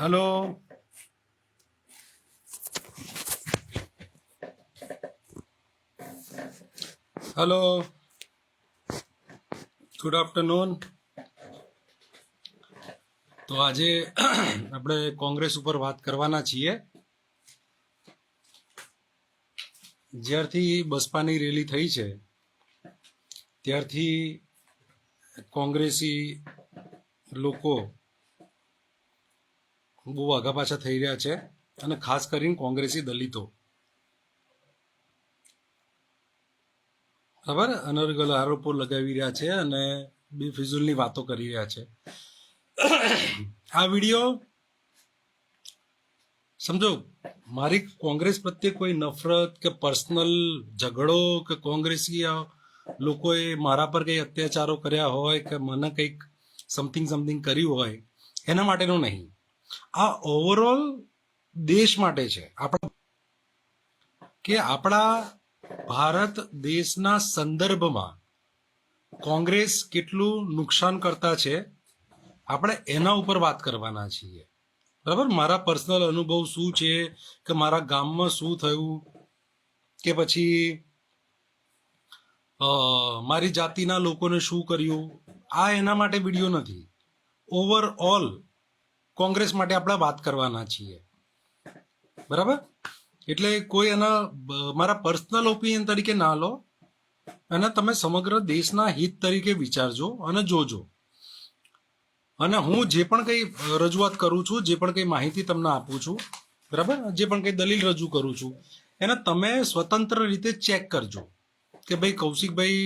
Hello. Hello, good afternoon. તો આજે આપણે કોંગ્રેસ ઉપર વાત કરવાના છીએ. જ્યારથી બસપાની રેલી થઈ છે ત્યારથી કોંગ્રેસી લોકો બહુ આગા પાછા થઈ રહ્યા છે, અને ખાસ કરીને કોંગ્રેસી દલિતો બરાબર અનર્ગલ આરોપો લગાવી રહ્યા છે અને બેફિઝુલની વાતો કરી રહ્યા છે. આ વિડીયો સમજો, મારી કોંગ્રેસ પ્રત્યે કોઈ નફરત કે પર્સનલ ઝઘડો કે કોંગ્રેસી લોકોએ મારા પર કંઈ અત્યાચારો કર્યા હોય કે મને કંઈક સમથિંગ કર્યું હોય એના માટેનું નહીં. આ ઓવરઓલ દેશ માટે છે, આપણા ભારત દેશના સંદર્ભમાં કોંગ્રેસ કેટલું નુકસાન કરતા છે, આપણે એના ઉપર વાત કરવાના છીએ. બરાબર, મારા પર્સનલ અનુભવ શું છે કે મારા ગામમાં શું થયું કે પછી મારી જાતિના લોકોને શું કર્યું, આ એના માટે વિડીયો નથી. ઓવરઓલ કોંગ્રેસ માટે આપણે વાત કરવાના છીએ. બરાબર, એટલે કોઈ એના મારા પર્સનલ ઓપિનિયન તરીકે ના લો, અને તમે સમગ્ર દેશના હિત તરીકે વિચારજો અને જોજો. અને હું જે પણ કંઈ રજૂઆત કરું છું, જે પણ કંઈ માહિતી તમને આપું છું, બરાબર, જે પણ કંઈ દલીલ રજૂ કરું છું, એને તમે સ્વતંત્ર રીતે ચેક કરજો કે ભાઈ કૌશિકભાઈ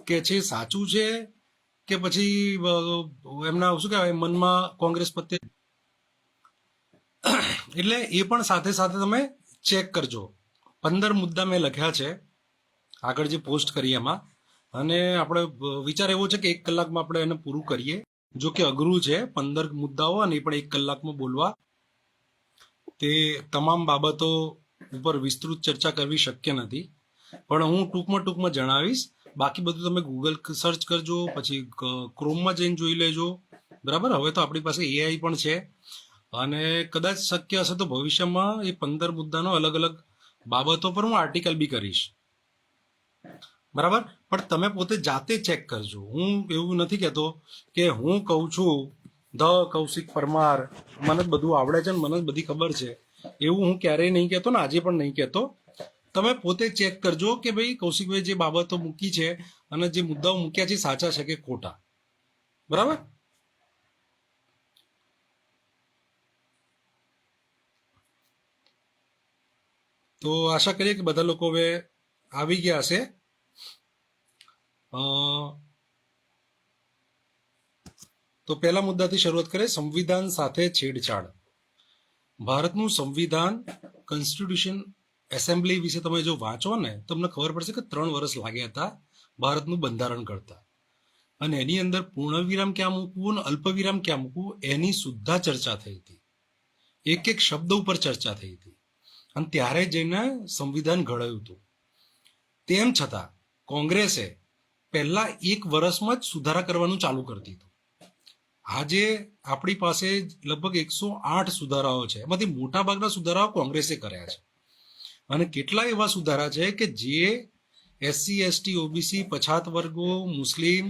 કે છે સાચું છે કે પછી એમના શું કહેવાય મનમાં કોંગ્રેસ પ્રત્યે. એટલે એ પણ સાથે સાથે તમે ચેક કરજો. 15 મુદ્દા મેં લખ્યા છે આગળ જે પોસ્ટ કરી એમાં, અને આપણે વિચાર એવો છે કે 1 કલાકમાં આપણે એને પૂરું કરીએ. જો કે અઘરું છે 15 મુદ્દાઓ અને એ પણ 1 કલાકમાં બોલવા. તે તમામ બાબતો ઉપર વિસ્તૃત ચર્ચા કરવી શક્ય નથી, પણ હું ટૂંકમાં જણાવીશ. બાકી બધું તમે ગૂગલ સર્ચ કરજો, પછી ક્રોમમાં જઈને જોઈ લેજો. બરાબર, હવે તો આપણી પાસે એઆઈ પણ છે, અને કદાચ શક્ય હશે તો ભવિષ્યમાં એ 15 મુદ્દાનો અલગ અલગ બાબતો પર હું આર્ટિકલ બી કરીશ. બરાબર, પણ તમે પોતે જાતે ચેક કરજો. હું એવું નથી કહેતો કે હું કહું છું ધ કૌશિક પરમાર, મને જ બધું આવડે છે ને મને જ બધી ખબર છે, એવું હું ક્યારેય નહીં કહેતો ને આજે પણ નહીં કહેતો. તમે પોતે ચેક કરજો કે ભાઈ કૌશિકભાઈ જે બાબતો મૂકી છે અને જે મુદ્દાઓ મૂક્યા છે સાચા છે કે ખોટા. બરાબર, તો આશા કરીએ કે બધા લોકો હવે આવી ગયા હશે. તો પહેલા મુદ્દાથી શરૂઆત કરીએ. સંવિધાન સાથે છેડછાડ. ભારતનું સંવિધાન, કોન્સ્ટિટ્યુશન એસેમ્બલી વિશે તમે જો વાંચો ને તમને ખબર પડશે કે 3 વર્ષ લાગ્યા હતા ભારતનું બંધારણ કરતા, અને એની અંદર પૂર્ણવિરામ ક્યાં મૂકવું અને અલ્પવિરામ ક્યાં મૂકવું એની સુદ્ધા ચર્ચા થઈ હતી. એક શબ્દ ઉપર ચર્ચા થઈ હતી, અને ત્યારે જઈને સંવિધાન ઘડાયું હતું. તેમ છતાં કોંગ્રેસે પહેલા 1 વર્ષમાં જ સુધારા કરવાનું ચાલુ કરતી હતું. આજે આપણી પાસે લગભગ 108 સુધારાઓ છે, એમાંથી મોટાભાગના સુધારાઓ કોંગ્રેસે કર્યા છે. અને કેટલા એવા સુધારા છે કે જે એસસી એસટી ઓબીસી પછાત વર્ગો, મુસ્લિમ,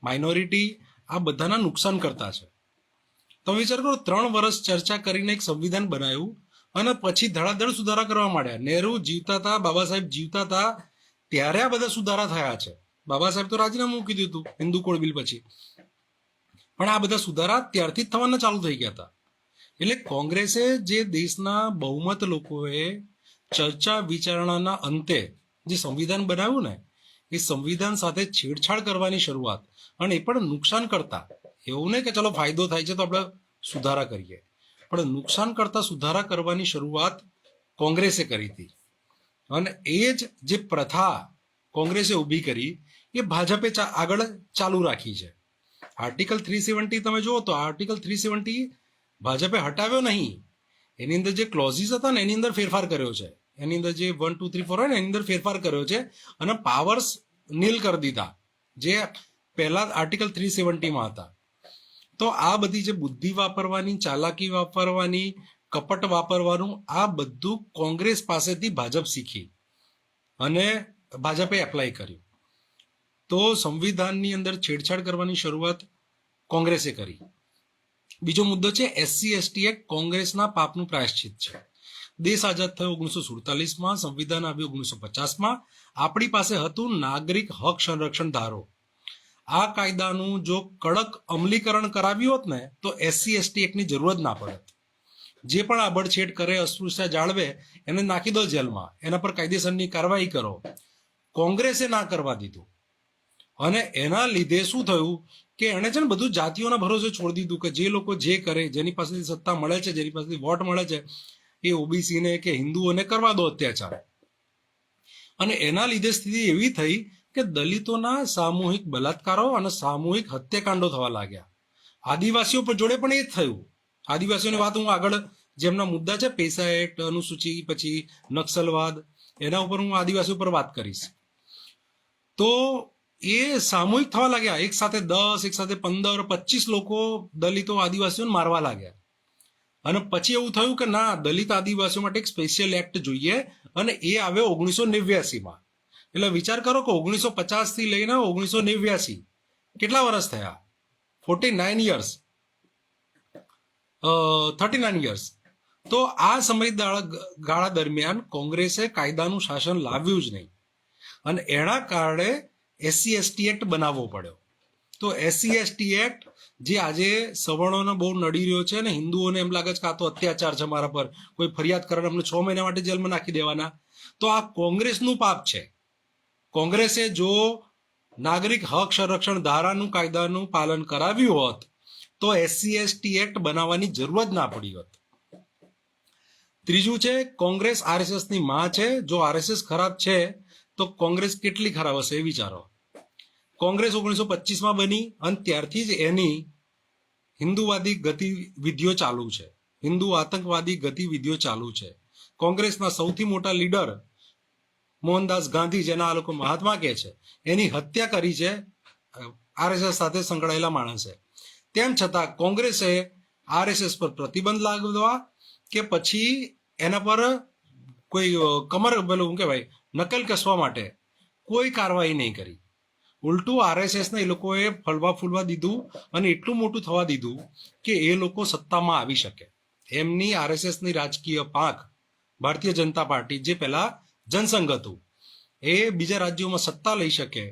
માઇનોરિટી આ બધાના નુકસાન કરતા છે. તમે વિચાર કરો, 3 વર્ષ ચર્ચા કરીને એક સંવિધાન બનાવ્યું અને પછી ધડાધડ સુધારા કરવા માંડ્યા. નહેરુ જીવતા હતા, બાબા સાહેબ જીવતા હતા ત્યારે આ બધા સુધારા થયા છે. બાબા સાહેબ તો રાજીનામું મૂકી દીધું હિન્દુ કોડ બિલ પછી, પણ આ બધા સુધારા ત્યારથી જ થવાના ચાલુ થઈ ગયા હતા. એટલે કોંગ્રેસે જે દેશના બહુમત લોકોએ ચર્ચા વિચારણાના અંતે જે સંવિધાન બનાવ્યું ને, એ સંવિધાન સાથે છેડછાડ કરવાની શરૂઆત, અને એ પણ નુકસાન કરતા. એવું નહીં કે ચલો ફાયદો થાય છે તો આપણે સુધારા કરીએ, પણ નુકસાન કરતા સુધારા કરવાની શરૂઆત કોંગ્રેસે કરી હતી. અને એ જ જે પ્રથા કોંગ્રેસે ઊભી કરી એ ભાજપે આગળ ચાલુ રાખી છે. આર્ટિકલ 370 તમે જુઓ તો આર્ટિકલ 370 ભાજપે હટાવ્યો નહીં, એની અંદર જે ક્લોઝિસ હતા ને એની અંદર ફેરફાર કર્યો છે. એની અંદર જે 1 2 3 4 હોય ને એની અંદર ફેરફાર કર્યો છે, અને પાવર્સ નીલ કરી દીધા જે પહેલા આર્ટિકલ 370 માં હતા. તો આ બધી જે બુદ્ધિ વાપરવાની, ચાલાકી વાપરવાની, કપટ વાપરવાનું, આ બધું કોંગ્રેસ પાસેથી ભાજપ શીખી અને ભાજપે એપ્લાય કર્યું. તો સંવિધાનની અંદર છેડછાડ કરવાની શરૂઆત કોંગ્રેસે કરી. બીજો મુદ્દો છે SC/ST એક્ટ કોંગ્રેસના પાપનું પ્રાયશ્ચિત છે. દેશ આઝાદ થયો 1947માં, સંવિધાન આવ્યું 1950માં. આપણી પાસે હતું નાગરિક હક સંરક્ષણ ધારો. આ કાયદાનું જો કડક અમલીકરણ કરાવ્યું હોત ને તો SC/ST એક્ટની જરૂર જ ના પડત. જે પણ આબડછેડ કરે, અસ્પૃશ્યતા જાળવે, એને નાખી દો જેલમાં, એના પર કાયદેસરની કાર્યવાહી કરો. કોંગ્રેસે ના કરવા દીધું અને એના લીધે શું થયું કે એણે છે ને બધું જાતિઓના ભરોસે છોડી દીધું કે જે લોકો જે કરે, જેની પાસેથી સત્તા મળે છે, જેની પાસેથી વોટ મળે છે, એ ઓબીસીને કે હિન્દુઓને કરવા દો અત્યાચાર. અને એના લીધે સ્થિતિ એવી થઈ કે દલિતોના સામૂહિક બલાત્કારો અને સામૂહિક હત્યાકાંડો થવા લાગ્યા. આદિવાસીઓ પર જોડે પણ એ જ થયું. આદિવાસીઓની વાત હું આગળ જેમના મુદ્દા છે, પૈસા એક્ટ, અનુસૂચિ, પછી નક્સલવાદ, એના ઉપર હું આદિવાસી ઉપર વાત કરીશ. તો એ સામૂહિક થવા લાગ્યા. એક સાથે 10, એક સાથે 15, 25 લોકો દલિતો આદિવાસીઓને મારવા લાગ્યા. અને પછી એવું થયું કે ના, દલિત આદિવાસીઓ માટે એક સ્પેશિયલ એક્ટ જોઈએ, અને એ આવ્યો 1989માં. એટલે વિચાર કરો કે 1950 થી લઈને 1989 કેટલા વર્ષ થયા? 39 યર્સ. તો આ સમયગાળા દરમિયાન કોંગ્રેસે કાયદાનું શાસન લાવ્યું જ નહીં અને એના કારણે SC/ST એક્ટ બનાવવો પડ્યો. તો SC/ST એક્ટ જે આજે સવર્ણોને બહુ નડી રહ્યો છે અને હિન્દુઓને એમ લાગે છે કે આ તો અત્યાચાર છે મારા પર, કોઈ ફરિયાદ કરે અમને 6 મહિના માટે જેલમાં નાખી દેવાના. તો આ કોંગ્રેસનું પાપ છે. કોંગ્રેસે જો નાગરિક હક સંરક્ષણ ધારાનું કાયદાનું પાલન કરાવ્યું હોત તો SC/ST એક્ટ બનાવવાની જરૂર જ ના પડી હોત. ત્રીજું છે, કોંગ્રેસ RSSની માં છે. જો RSS ખરાબ છે તો કોંગ્રેસ કેટલી ખરાબ હશે એ વિચારો. કોંગ્રેસ 1925માં બની અને ત્યારથી જ એની હિન્દુવાદી ગતિવિધિઓ ચાલુ છે, હિન્દુ આતંકવાદી ગતિવિધિઓ ચાલુ છે. કોંગ્રેસના સૌથી મોટા લીડર મોહનદાસ ગાંધી, જેના આ લોકો મહાત્મા કહે છે, એની હત્યા કરી છે RSS સાથે સંકળાયેલા માણસે. તેમ છતાં કોંગ્રેસે RSS પર પ્રતિબંધ લાગવા કે પછી એના પર કોઈ પેલું શું કહેવાય, નકલ કસવા માટે કોઈ કાર્યવાહી નહીં કરી. ઉલટું RSSને એ લોકોએ ફળવા ફૂલવા દીધું અને એટલું મોટું થવા દીધું કે એ લોકો સત્તામાં આવી શકે. એમની RSSની રાજકીય પાંખ ભારતીય જનતા પાર્ટી, જે પહેલા જનસંઘ હતું, એ બીજા રાજ્યોમાં સત્તા લઈ શકે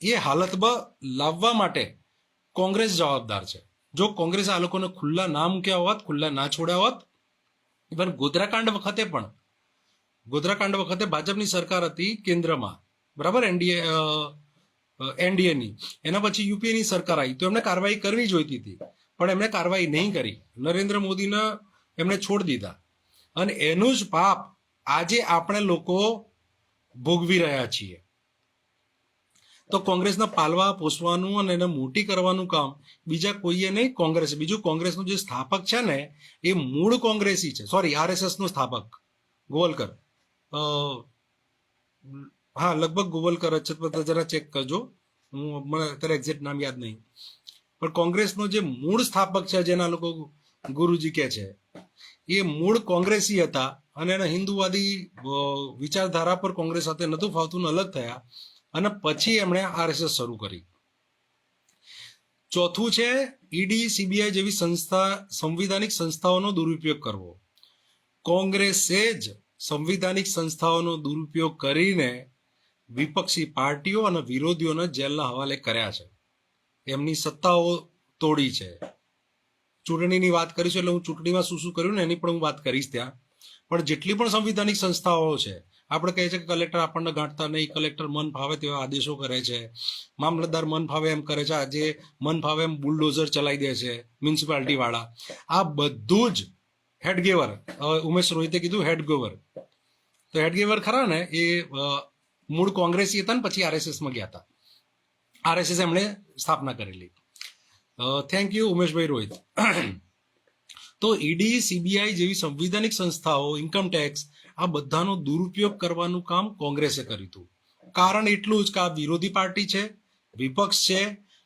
એ હાલતમાં લાવવા માટે કોંગ્રેસ જવાબદાર છે. જો કોંગ્રેસ આ લોકોને ખુલ્લા ના મૂક્યા હોત, ખુલ્લા ના છોડ્યા હોત, ઇવન ગોધરાકાંડ વખતે ભાજપની સરકાર હતી કેન્દ્રમાં, બરાબર, એનડીએની. એના પછી યુપીએની સરકાર આવી તો એમને કાર્યવાહી કરવી જોઈતી હતી, પણ એમણે કાર્યવાહી નહીં કરી. નરેન્દ્ર મોદીને એમણે છોડી દીધા અને એનું જ પાપ આજે આપણે લોકો ભોગવી રહ્યા છીએ. તો કોંગ્રેસને પાલવા પોષવાનું અને એને મોટી કરવાનું કામ બીજા કોઈએ નહીં, કોંગ્રેસે. બીજું, કોંગ્રેસનું જે સ્થાપક છે ને એ મૂળ કોંગ્રેસી છે. સોરી, RSSનું સ્થાપક ગોવલકર, હા લગભગ ગોવલકર જ છે, જરા ચેક કરજો, મને અત્યારે એક્ઝેક્ટ નામ યાદ નહીં. પણ કોંગ્રેસનો જે મૂળ સ્થાપક છે, જેના લોકો ગુરુજી કહે છે, એ મૂળ કોંગ્રેસી હતા અને એના હિન્દુવાદી વિચારધારા પર કોંગ્રેસ સાથે નહોતું ફાવતું, અલગ થયા અને પછી એમણે RSS શરૂ કરી. ચોથું છે, ED, CBI જેવી સંવિધાનિક સંસ્થાઓનો દુરુપયોગ કરવો. કોંગ્રેસે જ સંવિધાનિક સંસ્થાઓનો દુરુપયોગ કરીને વિપક્ષી પાર્ટીઓ અને વિરોધીઓને જેલના હવાલે કર્યા છે, એમની સત્તાઓ તોડી છે. ચૂંટણીની વાત કરીશું એટલે હું ચૂંટણીમાં શું શું કર્યું ને એની પણ હું વાત કરીશ ત્યાં. પણ જેટલી પણ સંવિધાનિક સંસ્થાઓ છે, આપણે કહીએ છીએ કે કલેક્ટર આપણને ગાંઠતા નહીં, કલેક્ટર મન ફાવે તેવા આદેશો કરે છે, મામલતદાર મન ફાવે એમ કરે છે, આજે મન ફાવે એમ બુલડોઝર ચલાવી દે છે મ્યુનિસિપાલિટી વાળા. આ બધું જ હેડગેવર, ઉમેશ રોહિતે કીધું હેડગેવર, તો હેડગેવર ખરા ને એ મૂળ કોંગ્રેસી હતા ને પછી RSSમાં ગયા હતા. RSS એમણે સ્થાપના કરેલી. Thank you Umeshbhai Rohit. તો ED, CBI જેવી સંવિધાનિક સંસ્થાઓ, ઇન્કમટેક્સ, આ બધાનો દુરુપયોગ કરવાનું કામ કોંગ્રેસે કર્યું હતું. કારણ એટલું જ કે આ વિરોધી પાર્ટી છે, વિપક્ષ છે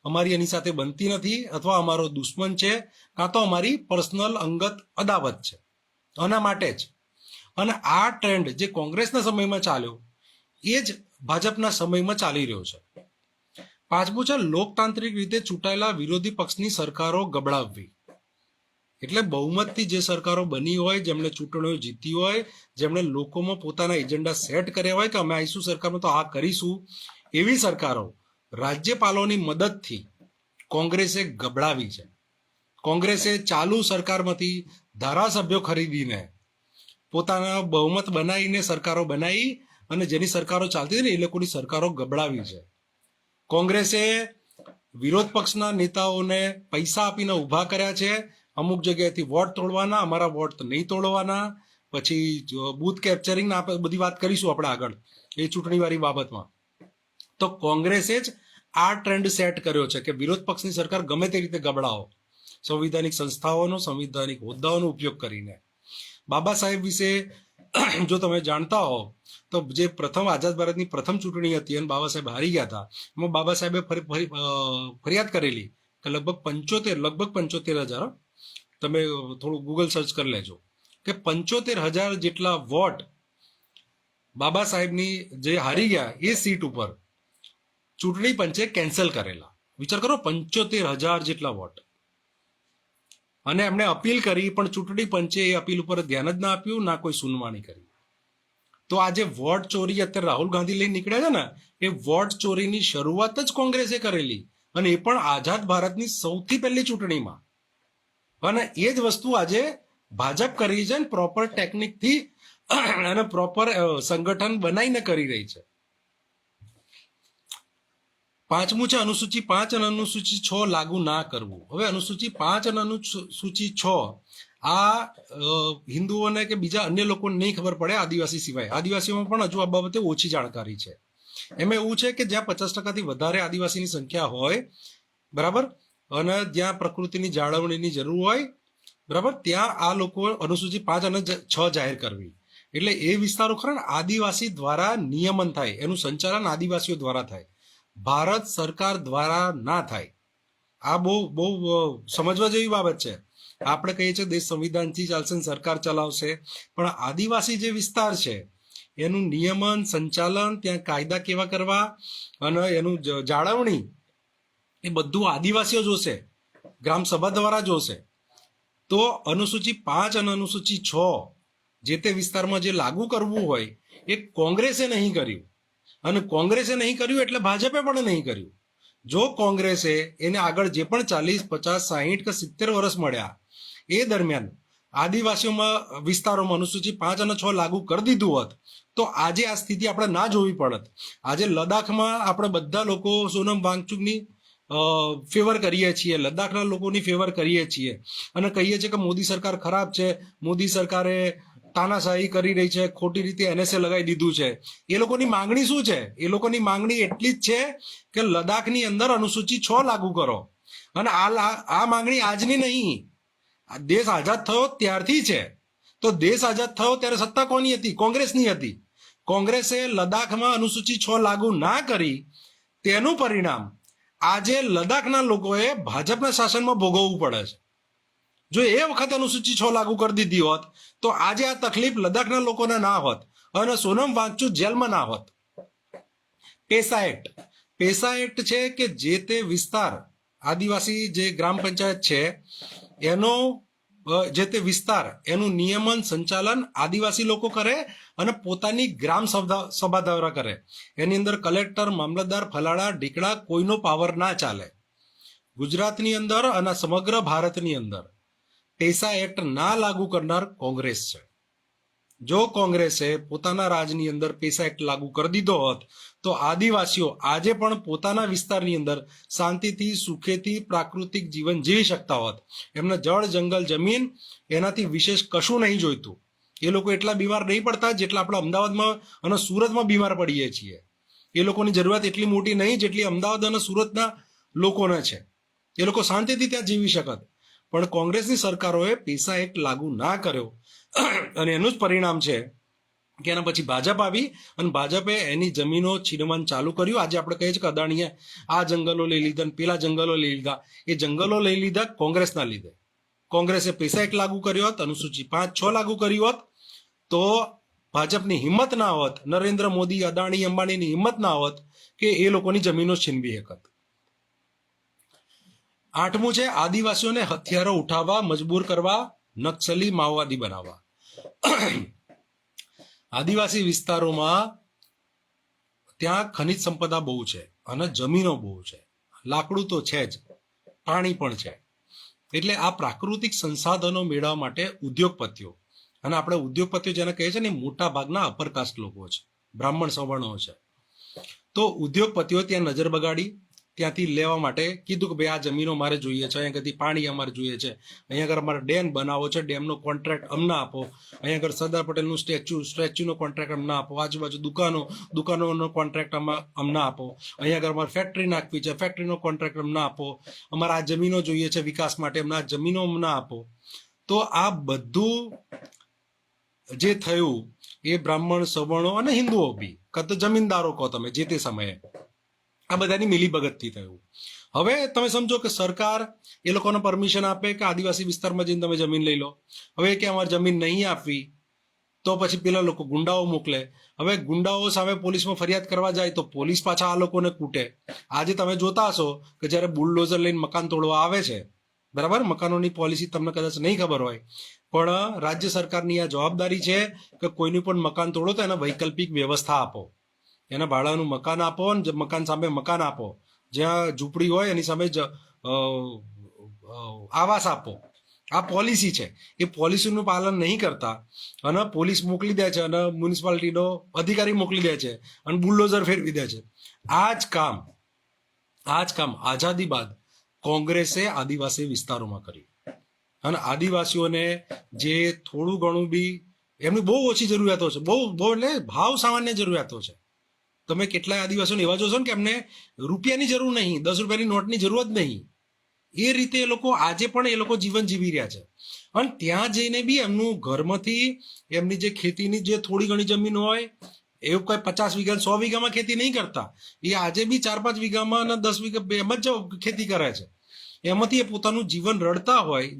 અમારી એની સાથે બનતી નથી, અથવા અમારો દુશ્મન છે, કાં તો અમારી પર્સનલ અંગત અદાવત છે. આના માટે જ. અને આ ટ્રેન્ડ જે કોંગ્રેસના સમયમાં ચાલ્યો એ જ ભાજપના સમયમાં ચાલી રહ્યો છે. પાંચમું છે લોકતાંત્રિક રીતે ચૂંટાયેલા વિરોધી પક્ષની સરકારો ગબડાવવી. એટલે બહુમતથી જે સરકારો બની હોય, જેમણે ચૂંટણીઓ જીતી હોય, જેમણે લોકોમાં પોતાના એજન્ડા સેટ કર્યા હોય કે અમે આવીશું સરકારમાં તો આ કરીશું, એવી સરકારો રાજ્યપાલોની મદદથી કોંગ્રેસે ગબડાવી છે. કોંગ્રેસે ચાલુ સરકારમાંથી ધારાસભ્યો ખરીદીને પોતાના બહુમત બનાવીને સરકારો બનાવી, અને જેની સરકારો ચાલતી હતી ને એ લોકોની સરકારો ગબડાવી છે. કોંગ્રેસે વિરોધ પક્ષના નેતાઓને પૈસા આપીને ઊભા કર્યા છે. અમુક જગ્યાએથી વોટ તોડવાના, અમારા વોટ નહીં તોડવાના, પછી બૂથ કેપ્ચરિંગ બધી વાત કરીશું આપણે આગળ એ ચૂંટણીવાળી બાબતમાં. તો કોંગ્રેસે જ આ ટ્રેન્ડ સેટ કર્યો છે કે વિરોધ પક્ષની સરકાર ગમે તે રીતે ગબડાવો, સંવિધાનિક સંસ્થાઓનો, સંવિધાનિક હોદ્દાઓનો ઉપયોગ કરીને. બાબા સાહેબ વિશે જો તમે જાણતા હો તો જે પ્રથમ આઝાદ ભારતની પ્રથમ ચૂંટણી હતી અને બાબા સાહેબ હારી ગયા હતા, એમાં બાબા સાહેબે ફરિયાદ કરેલી કે લગભગ 75,000, તમે થોડું ગૂગલ સર્ચ કરી લેજો, કે 75,000 જેટલા વોટ બાબા સાહેબની જે હારી ગયા એ સીટ ઉપર ચૂંટણી પંચે કેન્સલ કરેલા. વિચાર કરો, 75,000 જેટલા વોટ. અને એમણે અપીલ કરી, પણ ચૂંટણી પંચે એ અપીલ ઉપર ધ્યાન જ ના આપ્યું, ના કોઈ સુનવાણી કરી. તો આ જે વોટ ચોરી અત્યારે રાહુલ ગાંધી લઈને નીકળ્યા છે ને, એ વોટ ચોરીની શરૂઆત જ કોંગ્રેસે કરેલી, અને એ પણ આઝાદ ભારતની સૌથી પહેલી ચૂંટણીમાં. અને એ જ વસ્તુ આજે ભાજપ કરી છે, પ્રોપર ટેકનિકથી અને પ્રોપર સંગઠન બનાવીને કરી રહી છે. પાંચમું છે અનુસૂચિ 5 અને અનુસૂચિ 6 લાગુ ના કરવું. હવે અનુસૂચિ 5 અને અનુસૂચિ 6 આ હિન્દુઓને કે બીજા અન્ય લોકોને નહીં ખબર પડે, આદિવાસી સિવાય. આદિવાસીઓમાં પણ હજુ આ બાબતે ઓછી જાણકારી છે. એમાં એવું છે કે જ્યાં 50%થી વધારે આદિવાસીની સંખ્યા હોય, બરાબર, અને જ્યાં પ્રકૃતિની જાળવણીની જરૂર હોય, બરાબર, ત્યાં આ લોકો અનુસૂચિ 5 અને 6 જાહેર કરવી. એટલે એ વિસ્તારો ખરા ને આદિવાસી દ્વારા નિયમન થાય, એનું સંચાલન આદિવાસીઓ દ્વારા થાય, ભારત સરકાર દ્વારા ના થાય. આ બહુ બહુ સમજવા જેવી બાબત છે. આપણે કહીએ છીએ દેશ સંવિધાનથી ચાલશે, સરકાર ચલાવશે, પણ આદિવાસી જે વિસ્તાર છે એનું નિયમન, સંચાલન, ત્યાં કાયદા કેવા કરવા અને એનું જાળવણી, એ બધું આદિવાસીઓ જોશે, ગ્રામ સભા દ્વારા જોશે. તો અનુસૂચિ 5 અને અનુસૂચિ 6 જે તે વિસ્તારમાં જે લાગુ કરવું હોય એ કોંગ્રેસે નહીં કર્યું, અને કોંગ્રેસે નહીં કર્યું એટલે ભાજપે પણ નહીં કર્યું. જો કોંગ્રેસે એને આગળ જે પણ 40, 50, 60 કે 70 વર્ષ મળ્યા એ દરમિયાન આદિવાસીઓમાં વિસ્તારોમાં અનુસૂચિ 5 અને 6 લાગુ કરી દીધું હોત તો આજે આ સ્થિતિ આપણે ના જોવી પડત. આજે લદ્દાખમાં આપણે બધા લોકો સોનમ વાંગચુકની ફેવર કરીએ છીએ, લદ્દાખના લોકોની ફેવર કરીએ છીએ અને કહીએ છીએ કે મોદી સરકાર ખરાબ છે, મોદી સરકારે તાનાશાહી કરી રહી છે, ખોટી રીતે NSA લગાવી દીધું છે. એ લોકોની માંગણી શું છે? એ લોકોની માંગણી એટલી જ છે કે લદ્દાખની અંદર અનુસૂચિ 6 લાગુ કરો. અને આ માંગણી આજની નહીં, દેશ આઝાદ થયો ત્યારથી છે. તો દેશ આઝાદ થયો ત્યારે સત્તા કોની હતી? કોંગ્રેસની હતી. કોંગ્રેસે લદ્દાખમાં અનુસૂચિ 6 લાગુ ના કરી, તેનું પરિણામ આજે લદ્દાખના લોકોએ ભાજપના શાસનમાં ભોગવવું પડે છે. જો એ વખત અનુસૂચિ 6 લાગુ કરી દીધી હોત તો આજે આ તકલીફ લદ્દાખના લોકોને ના હોત અને સોનમ વાંગચુક જેલમાં ના હોત. પેસા એક્ટ છે કે જે તે વિસ્તાર, આદિવાસી જે ગ્રામ પંચાયત છે એનો જે તે વિસ્તાર, એનું નિયમન, સંચાલન આદિવાસી લોકો કરે અને પોતાની ગ્રામ સભા દ્વારા કરે. એની અંદર કલેક્ટર, મામલતદાર, ફલાણા ઢીકડા કોઈનો પાવર ના ચાલે. ગુજરાતની અંદર અને સમગ્ર ભારતની અંદર પેસા એક્ટ ના લાગુ કરનાર કોંગ્રેસ છે. જો કોંગ્રેસે પોતાના રાજની અંદર પેસા એક્ટ લાગુ કરી દીધો હોત તો આદિવાસીઓ આજે પણ પોતાના વિસ્તારની અંદર શાંતિથી, સુખેથી પ્રાકૃતિક જીવન જીવી શકતા હોત. એમને જળ, જંગલ, જમીન એનાથી વિશેષ કશું નહીં જોઈતું. એ લોકો એટલા બીમાર નહીં પડતા જેટલા આપણે અમદાવાદમાં અને સુરતમાં બીમાર પડીએ છીએ. એ લોકોની જરૂરિયાત એટલી મોટી નહીં જેટલી અમદાવાદ અને સુરતના લોકોને છે. એ લોકો શાંતિથી ત્યાં જીવી શકત. પણ કોંગ્રેસની સરકારોએ પેસા એક્ટ લાગુ ના કર્યો અને એનું જ પરિણામ છે કે એના પછી ભાજપ આવી અને ભાજપે એની જમીનો છીનવાનું ચાલુ કર્યું. આજે આપણે કહીએ છીએ કે અદાણીએ આ જંગલો લઈ લીધા અને પેલા જંગલો લઈ લીધા. એ જંગલો લઈ લીધા કોંગ્રેસના લીધે. કોંગ્રેસે પૈસા એક લાગુ કર્યો હોત, અનુસૂચિ 5-6 લાગુ કર્યું હોત તો ભાજપની હિંમત ના હોત, નરેન્દ્ર મોદી, અદાણી, અંબાણીની હિંમત ના હોત કે એ લોકોની જમીનો છીનવી શકત. 8મું છે આદિવાસીઓને હથિયારો ઉઠાવવા મજબૂર કરવા, નક્સલી માઓવાદી બનાવવા. આદિવાસી વિસ્તારોમાં ત્યાં ખનિજ સંપદા બહુ છે અને જમીનો બહુ છે, લાકડું તો છે જ, પાણી પણ છે. એટલે આ પ્રાકૃતિક સંસાધનો મેળવવા માટે ઉદ્યોગપતિઓ, અને આપણે ઉદ્યોગપતિઓ જેને કહે છે ને મોટા ભાગના અપર કાસ્ટ લોકો છે, બ્રાહ્મણ સવર્ણો છે. તો ઉદ્યોગપતિઓ ત્યાં નજર બગાડી, ત્યાંથી લેવા માટે કીધું કે ભાઈ આ જમીનો મારે જોઈએ છે, અહીંયા આગળ પાણી અમારે જોઈએ છે, અહીંયા આગળ અમારે ડેમ બનાવો છે, ડેમનો કોન્ટ્રાક્ટ અમને આપો, અહીંયા આગળ સરદાર પટેલનું સ્ટેચ્યુનો કોન્ટ્રાક્ટ અમને આપો, આજુબાજુ દુકાનોનો કોન્ટ્રાક્ટ અમને આપો, અહીંયા આગળ અમારે ફેક્ટરી નાખવી છે, ફેક્ટરીનો કોન્ટ્રાક્ટ અમને આપો, અમારે આ જમીનો જોઈએ છે વિકાસ માટે, અમને આ જમીનો અમને આપો. તો આ બધું જે થયું એ બ્રાહ્મણ સવર્ણો અને હિન્દુઓ બી, કાં તો જમીનદારો કહો તમે, જે તે સમયે આ બધાની મિલીભગતથી થયું. હવે તમે સમજો કે સરકાર એ લોકોને પરમિશન આપે કે આદિવાસી વિસ્તારમાં જઈને તમે જમીન લઈ લો. હવે કે અમારે જમીન નહીં આપવી તો પછી પેલા લોકો ગુંડાઓ મોકલે. હવે ગુંડાઓ સામે પોલીસમાં ફરિયાદ કરવા જાય તો પોલીસ પાછા આ લોકોને કૂટે. આજે તમે જોતા હશો કે જ્યારે બુલડોઝર લઈને મકાન તોડવા આવે છે, બરાબર, મકાનોની પોલિસી તમને કદાચ નહીં ખબર હોય, પણ રાજ્ય સરકારની આ જવાબદારી છે કે કોઈનું પણ મકાન તોડો તો એને વૈકલ્પિક વ્યવસ્થા આપો, એને ભાડાનું મકાન આપો, અને મકાન સામે મકાન આપો, જ્યાં ઝૂંપડી હોય એની સામે આવાસ આપો. આ પોલિસી છે. એ પોલિસીનું પાલન નહીં કરતા અને પોલીસ મોકલી દે છે અને મ્યુનિસિપાલિટીનો અધિકારી મોકલી દે છે અને બુલડોઝર ફેરવી દે છે. આ જ કામ આઝાદી બાદ કોંગ્રેસે આદિવાસી વિસ્તારોમાં કર્યું. અને આદિવાસીઓને જે થોડું ઘણું બી એમની બહુ ઓછી જરૂરિયાતો છે, બહુ એટલે ભાવ સામાન્ય જરૂરિયાતો છે. તમે કેટલાય આદિવાસીઓને એવા જોશો ને કે એમને રૂપિયાની જરૂર નહીં, 10 રૂપિયાની નોટની જરૂર જ નહીં. એ રીતે એ લોકો આજે પણ એ લોકો જીવન જીવી રહ્યા છે. અને ત્યાં જઈને બી એમનું ઘરમાંથી એમની જે ખેતીની જે થોડી ઘણી જમીન હોય, એવું કોઈ 50 વીઘા 100 વીઘામાં ખેતી નહીં કરતા. એ આજે બી 4-5 વીઘામાં અને 10 વીઘા એમ જ ખેતી કરે છે. એમાંથી એ પોતાનું જીવન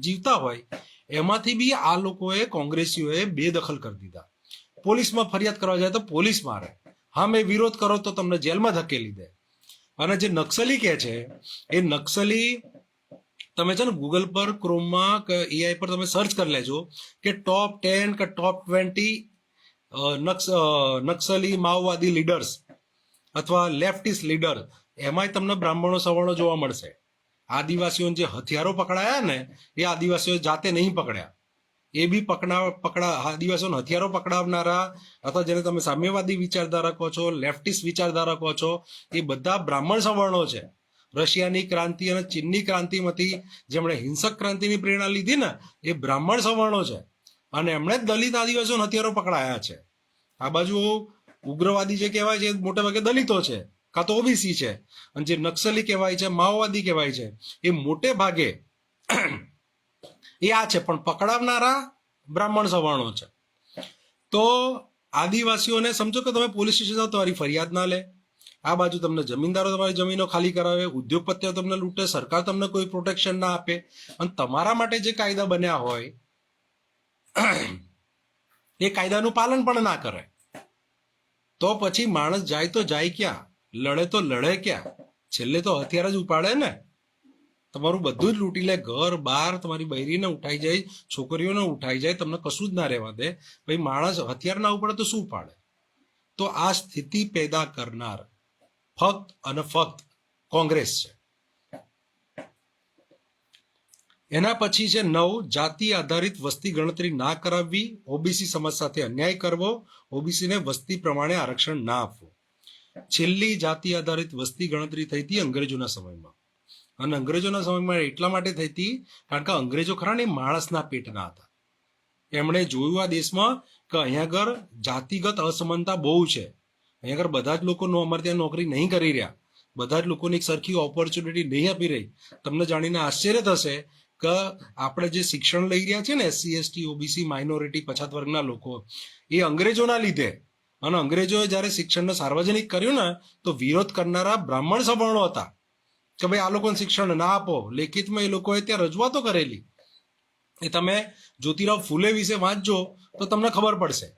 જીવતા હોય, એમાંથી બી આ લોકોએ, કોંગ્રેસીઓએ બેદખલ કરી દીધા. પોલીસમાં ફરિયાદ કરવા જાય તો પોલીસ મારે, હા મેં વિરોધ કરો તો તમને જેલમાં ધકેલી દે. અને જે નક્સલી કહે છે એ નક્સલી તમે છે ને ગૂગલ પર, ક્રોમમાં કે એઆઈ પર તમે સર્ચ કરી લેજો કે ટોપ 10 કે ટોપ 20 નક્સલી માઓવાદી લીડર્સ અથવા લેફ્ટિસ્ટ લીડર, એમાંય તમને બ્રાહ્મણો સવર્ણો જોવા મળશે. આદિવાસીઓને જે હથિયારો પકડાયા ને એ આદિવાસીઓ જાતે નહીં પકડ્યા, એ બી આદિવાસીઓને હથિયારો પકડાવનારા અથવા જેને તમે સામ્યવાદી વિચારધારા કહો છો, લેફ્ટિસ્ટ વિચારધારા કહો છો, એ બધા બ્રાહ્મણ સવર્ણો છે. રશિયાની ક્રાંતિ અને ચીનની ક્રાંતિમાંથી જેમણે હિંસક ક્રાંતિની પ્રેરણા લીધી ને એ બ્રાહ્મણ સવર્ણો છે. અને એમણે જ દલિત આદિવાસીઓને હથિયારો પકડાયા છે. આ બાજુ ઉગ્રવાદી જે કહેવાય છે મોટા ભાગે દલિતો છે, કાં તો ઓબીસી છે. અને જે નક્સલી કહેવાય છે, માઓવાદી કહેવાય છે, એ મોટે ભાગે એ આ છે, પણ પકડાવનારા બ્રાહ્મણ સવર્ણો છે. તો આદિવાસીઓને સમજો કે તમે પોલીસ સ્ટેશન જાઓ તમારી ફરિયાદ ના લે, આ બાજુ તમને જમીનદારો તમારી જમીનો ખાલી કરાવે, ઉદ્યોગપતિઓ તમને લૂંટે, સરકાર તમને કોઈ પ્રોટેક્શન ના આપે, અને તમારા માટે જે કાયદા બન્યા હોય એ કાયદાનું પાલન પણ ના કરે, તો પછી માણસ જાય તો જાય ક્યાં, લડે તો લડે ક્યાં? છેલ્લે તો હથિયાર જ ઉપાડે ને. તમારું બધું જ લૂંટી લે, ઘર બાર, તમારી બૈરીને ઉઠાઈ જાય, છોકરીઓને ઉઠાઈ જાય, તમને કશું જ ના રહેવા દે. ભાઈ માણસ હથિયાર ના ઉપાડે તો શું પાડે? તો આ સ્થિતિ પેદા કરનાર ફક્ત અને ફક્ત કોંગ્રેસ છે. એના પછી છે 9, જાતિ આધારિત વસ્તી ગણતરી ના કરાવવી, ઓબીસી સમાજ સાથે અન્યાય કરવો, ઓબીસીને વસ્તી પ્રમાણે આરક્ષણ ના આપવું. છેલ્લી જાતિ આધારિત વસ્તી ગણતરી થઈ હતી અંગ્રેજોના સમયમાં. અને અંગ્રેજોના સમયમાં એટલા માટે થઈ હતી કારણ કે અંગ્રેજો ખરા ને માણસના પેટના હતા. એમણે જોયું આ દેશમાં કે અહીંયા આગળ જાતિગત અસમાનતા બહુ છે. અહીંયા આગળ બધા જ લોકો અમારે ત્યાં નોકરી નહીં કરી રહ્યા, બધા જ લોકોને એક સરખી ઓપોર્ચ્યુનિટી નહીં આપી રહી. તમને જાણીને આશ્ચર્ય થશે કે આપણે જે શિક્ષણ લઈ રહ્યા છે ને SC ST OBC માઇનોરિટી પછાત વર્ગના લોકો, એ અંગ્રેજોના લીધે, અને અંગ્રેજોએ જ્યારે શિક્ષણને સાર્વજનિક કર્યું ને તો વિરોધ કરનારા બ્રાહ્મણ સવર્ણો હતા કે ભાઈ આ લોકોને શિક્ષણ ના આપો. લેખિતમાં એ લોકોએ ત્યાં રજૂઆતો કરેલી. એ તમે જ્યોતિરાવ ફૂલે વિશે વાંચજો તો તમને ખબર પડશે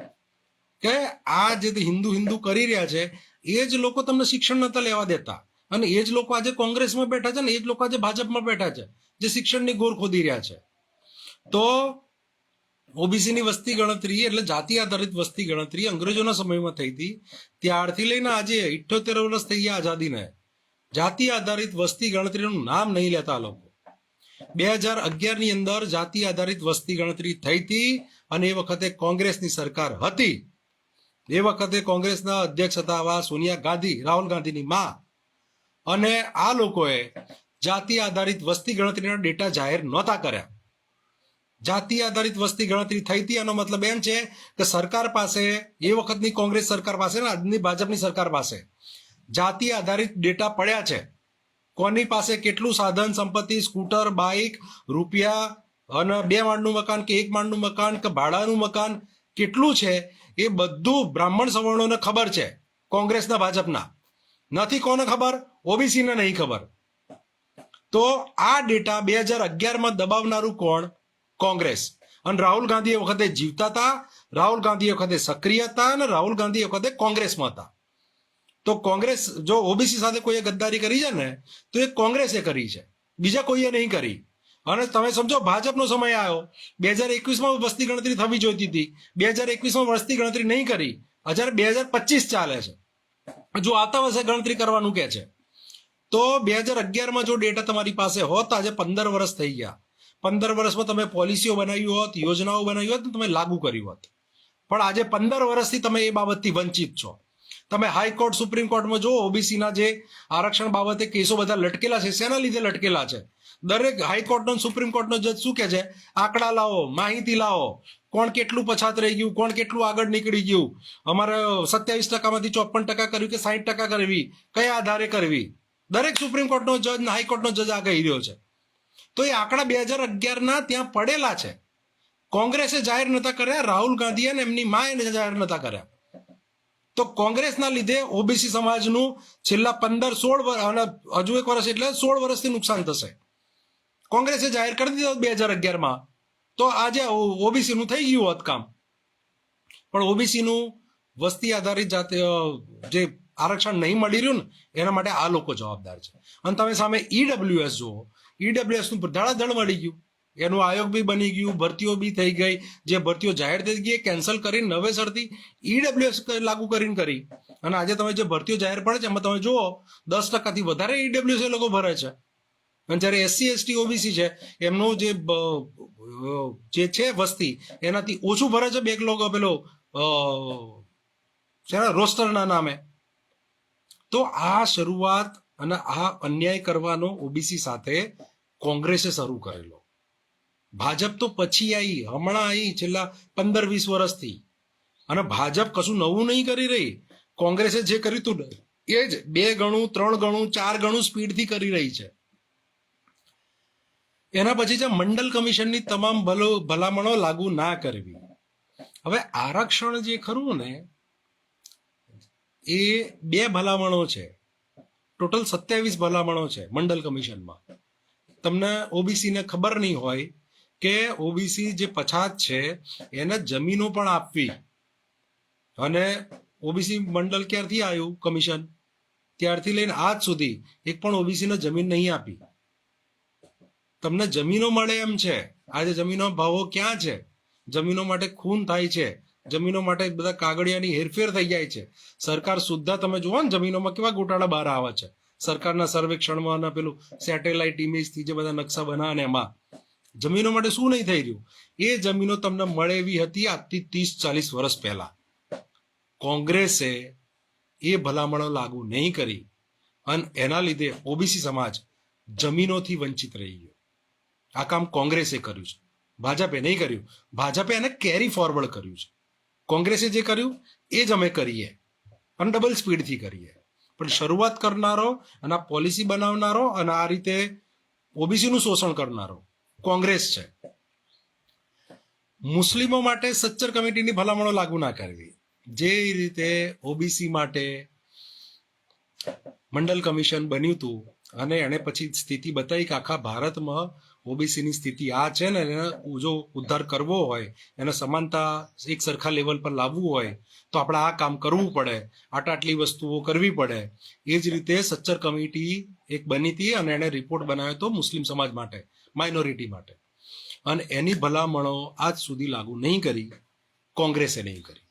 કે આ જે હિન્દુ હિન્દુ કરી રહ્યા છે એ જ લોકો તમને શિક્ષણ નતા લેવા દેતા, અને એ જ લોકો આજે કોંગ્રેસમાં બેઠા છે ને એ જ લોકો આજે ભાજપમાં બેઠા છે જે શિક્ષણની ગોર ખોદી રહ્યા છે. તો ઓબીસીની વસ્તી ગણતરી એટલે જાતિ આધારિત વસ્તી ગણતરી અંગ્રેજોના સમયમાં થઈ હતી. ત્યારથી લઈને આજે 78 વર્ષ થઈ ગયા આઝાદીને, જાતિ આધારિત વસ્તી ગણતરીનું નામ નહીં લેતા લોકો. 2011 ની અંદર જાતિ આધારિત વસ્તી ગણતરી થઈ હતી, અને એ વખતે કોંગ્રેસની સરકાર હતી. એ વખતે કોંગ્રેસના અધ્યક્ષ હતા આવા સોનિયા ગાંધી, રાહુલ ગાંધીની માં. અને આ લોકોએ જાતિ આધારિત વસ્તી ગણતરીના ડેટા જાહેર નહોતા કર્યા. જાતિ આધારિત વસ્તી ગણતરી થઈ હતી એનો મતલબ એમ છે કે સરકાર પાસે, એ વખતની કોંગ્રેસ સરકાર પાસે ને આજની ભાજપની સરકાર પાસે જાતિ આધારિત ડેટા પડ્યા છે. કોની પાસે કેટલું સાધન સંપત્તિ, સ્કૂટર, બાઇક, રૂપિયા, અને 2 માળનું મકાન કે 1 માળનું મકાન કે ભાડાનું મકાન કેટલું છે એ બધું બ્રાહ્મણ સવર્ણોને ખબર છે. કોંગ્રેસના, ભાજપના નથી. કોને ખબર? ઓબીસીને નહીં ખબર. તો આ ડેટા 2011માં દબાવનારું કોણ? કોંગ્રેસ. અને રાહુલ ગાંધી એ વખતે જીવતા હતા, રાહુલ ગાંધી એ વખતે સક્રિય હતા, અને રાહુલ ગાંધી એ વખતે કોંગ્રેસમાં હતા. તો કોંગ્રેસ જો ઓબીસી સાથે કોઈએ ગદ્દારી કરી છે ને તો એ કોંગ્રેસે કરી છે, બીજા કોઈએ નહીં કરી. અને તમે સમજો ભાજપનો સમય આવ્યો, 2021માં વસ્તી ગણતરી થવી જોઈતી હતી, 2021માં વસ્તી ગણતરી નહીં કરી, 2025 ચાલે છે, જો આવતા વર્ષે ગણતરી કરવાનું કે છે. તો 2011માં જો ડેટા તમારી પાસે હોત, આજે 15 વર્ષ થઈ ગયા, 15 વર્ષમાં તમે પોલિસીઓ બનાવી હોત, યોજનાઓ બનાવી હોત, તમે લાગુ કરી હોત. પણ આજે 15 વર્ષથી તમે એ બાબતથી વંચિત છો. તમે હાઈકોર્ટ, સુપ્રીમ કોર્ટમાં જો ઓબીસીના જે આરક્ષણ બાબતે કેસો બધા લટકેલા છે, શેના લીધે લટકેલા છે? દરેક હાઈકોર્ટનો, સુપ્રીમ કોર્ટનો જજ શું કે છે? આંકડા લાવો, માહિતી લાવો, કોણ કેટલું પછાત રહી ગયું, કોણ કેટલું આગળ નીકળી ગયું, અમારે 27%માંથી 54% કરવી કે 60% કરવી, કયા આધારે કરવી. દરેક સુપ્રીમ કોર્ટનો જજ ને હાઈકોર્ટનો જજ આ કહી રહ્યો છે. તો એ આંકડા 2011ના ત્યાં પડેલા છે. કોંગ્રેસે જાહેર નતા કર્યા, રાહુલ ગાંધીએ ને એમની માએ જાહેર નતા કર્યા. તો કોંગ્રેસના લીધે ઓબીસી સમાજનું છેલ્લા 15-16 વર્ષ, અને હજુ 1 વર્ષ એટલે 16 વર્ષથી નુકસાન થશે. કોંગ્રેસે જાહેર કરી દીધો 2011માં, તો આજે ઓબીસીનું થઈ ગયું હોત કામ. પણ ઓબીસીનું વસ્તી આધારિત જે આરક્ષણ નહીં મળી રહ્યું ને એના માટે આ લોકો જવાબદાર છે. અને તમે સામે ઈડબ્લ્યુએસ જુઓ, ઈડબ્લ્યુએસનું ધડાધડ મળી ગયું, એનું આયોગ બી બની ગયું, ભરતીઓ બી થઈ ગઈ. જે ભરતીઓ જાહેર થઈ ગઈ એ કેન્સલ કરીને નવેસરથી ઈડબ્લ્યુએસ લાગુ કરીને કરી. અને આજે તમે જે ભરતીઓ જાહેર પડે છે એમાં તમે જુઓ 10%થી વધારે ઈડબ્લ્યુએસ એ લોકો ભરે છે. અને જ્યારે SC ST OBC છે એમનું જે છે વસ્તી એનાથી ઓછું ભરે છે બેકલોગ, પેલો રોસ્ટરના નામે. તો આ શરૂઆત અને આ અન્યાય કરવાનો ઓબીસી સાથે કોંગ્રેસે શરૂ કરેલો. ભાજપ તો પછી આવી, હમણાં આવી છેલ્લા 15-20 વર્ષથી. અને ભાજપ કશું નવું નહીં કરી રહી. કોંગ્રેસે જે કર્યું હતું એ જ 2 ગણું, 3 ગણું, 4 ગણું સ્પીડથી કરી રહી છે. એના પછી જે મંડલ કમિશનની તમામ ભલામણો લાગુ ના કરવી. હવે આરક્ષણ જે ખરું ને એ 2 ભલામણો છે, ટોટલ 27 ભલામણો છે મંડલ કમિશનમાં. તમને ઓબીસીને ખબર નહીં હોય કે ઓબીસી જે પછાત છે એને જમીનો પણ આપવી. અને ઓબીસી મંડળ ક્યારથી આવ્યું કમિશન, ત્યારથી લઈને આજ સુધી એક પણ ઓબીસીને જમીન નહીં આપી. તમને જમીનો મળે એમ છે, આજે જમીનો ભાવો ક્યાં છે? જમીનો માટે ખૂન થાય છે, જમીનો માટે બધા કાગળિયાની હેરફેર થઈ જાય છે. સરકાર સુદ્ધા તમે જુઓ ને જમીનોમાં કેવા ગોટાળા બહાર આવે છે. સરકારના સર્વેક્ષણમાં અને પેલું સેટેલાઇટ ઇમેજથી જે બધા નકશા બનાવે ને એમાં જમીનો માટે શું નહીં થઈ રહ્યું? એ જમીનો તમને મળે એવી હતી આજથી 30-40 વર્ષ પહેલા. કોંગ્રેસે એ ભલામણો લાગુ નહીં કરી અને એના લીધે ઓબીસી સમાજ જમીનોથી વંચિત રહી ગયો. આ કામ કોંગ્રેસે કર્યું છે, ભાજપે નહીં કર્યું. ભાજપે એને કેરી ફોરવર્ડ કર્યું છે. કોંગ્રેસે જે કર્યું એ જ અમે કરીએ અને ડબલ સ્પીડથી કરીએ. પણ શરૂઆત કરનારો અને આ પોલિસી બનાવનારો અને આ રીતે ઓબીસીનું શોષણ કરનારો કોંગ્રેસ છે. મુસ્લિમો માટે સચ્ચર કમિટીની ભલામણો લાગુ ના કરવી. જે રીતે ઓબીસી માટે મંડલ કમિશન બન્યું હતું અને એને પછી સ્થિતિ બતાવી કે આખા ભારતમાં ઓબીસીની સ્થિતિ આ છે ને એને જો ઉદ્ધાર કરવો હોય, એને સમાનતા એક સરખા લેવલ પર લાવવું હોય તો આપણે આ કામ કરવું પડે, આટલી વસ્તુઓ કરવી પડે. એ જ રીતે સચ્ચર કમિટી એક બની હતી અને એને રિપોર્ટ બનાવ્યો હતો મુસ્લિમ સમાજ માટે, માઇનોરિટી માટે, અને એની ભલામણો આજ સુધી લાગુ નહીં કરી, કોંગ્રેસે નહીં કરી.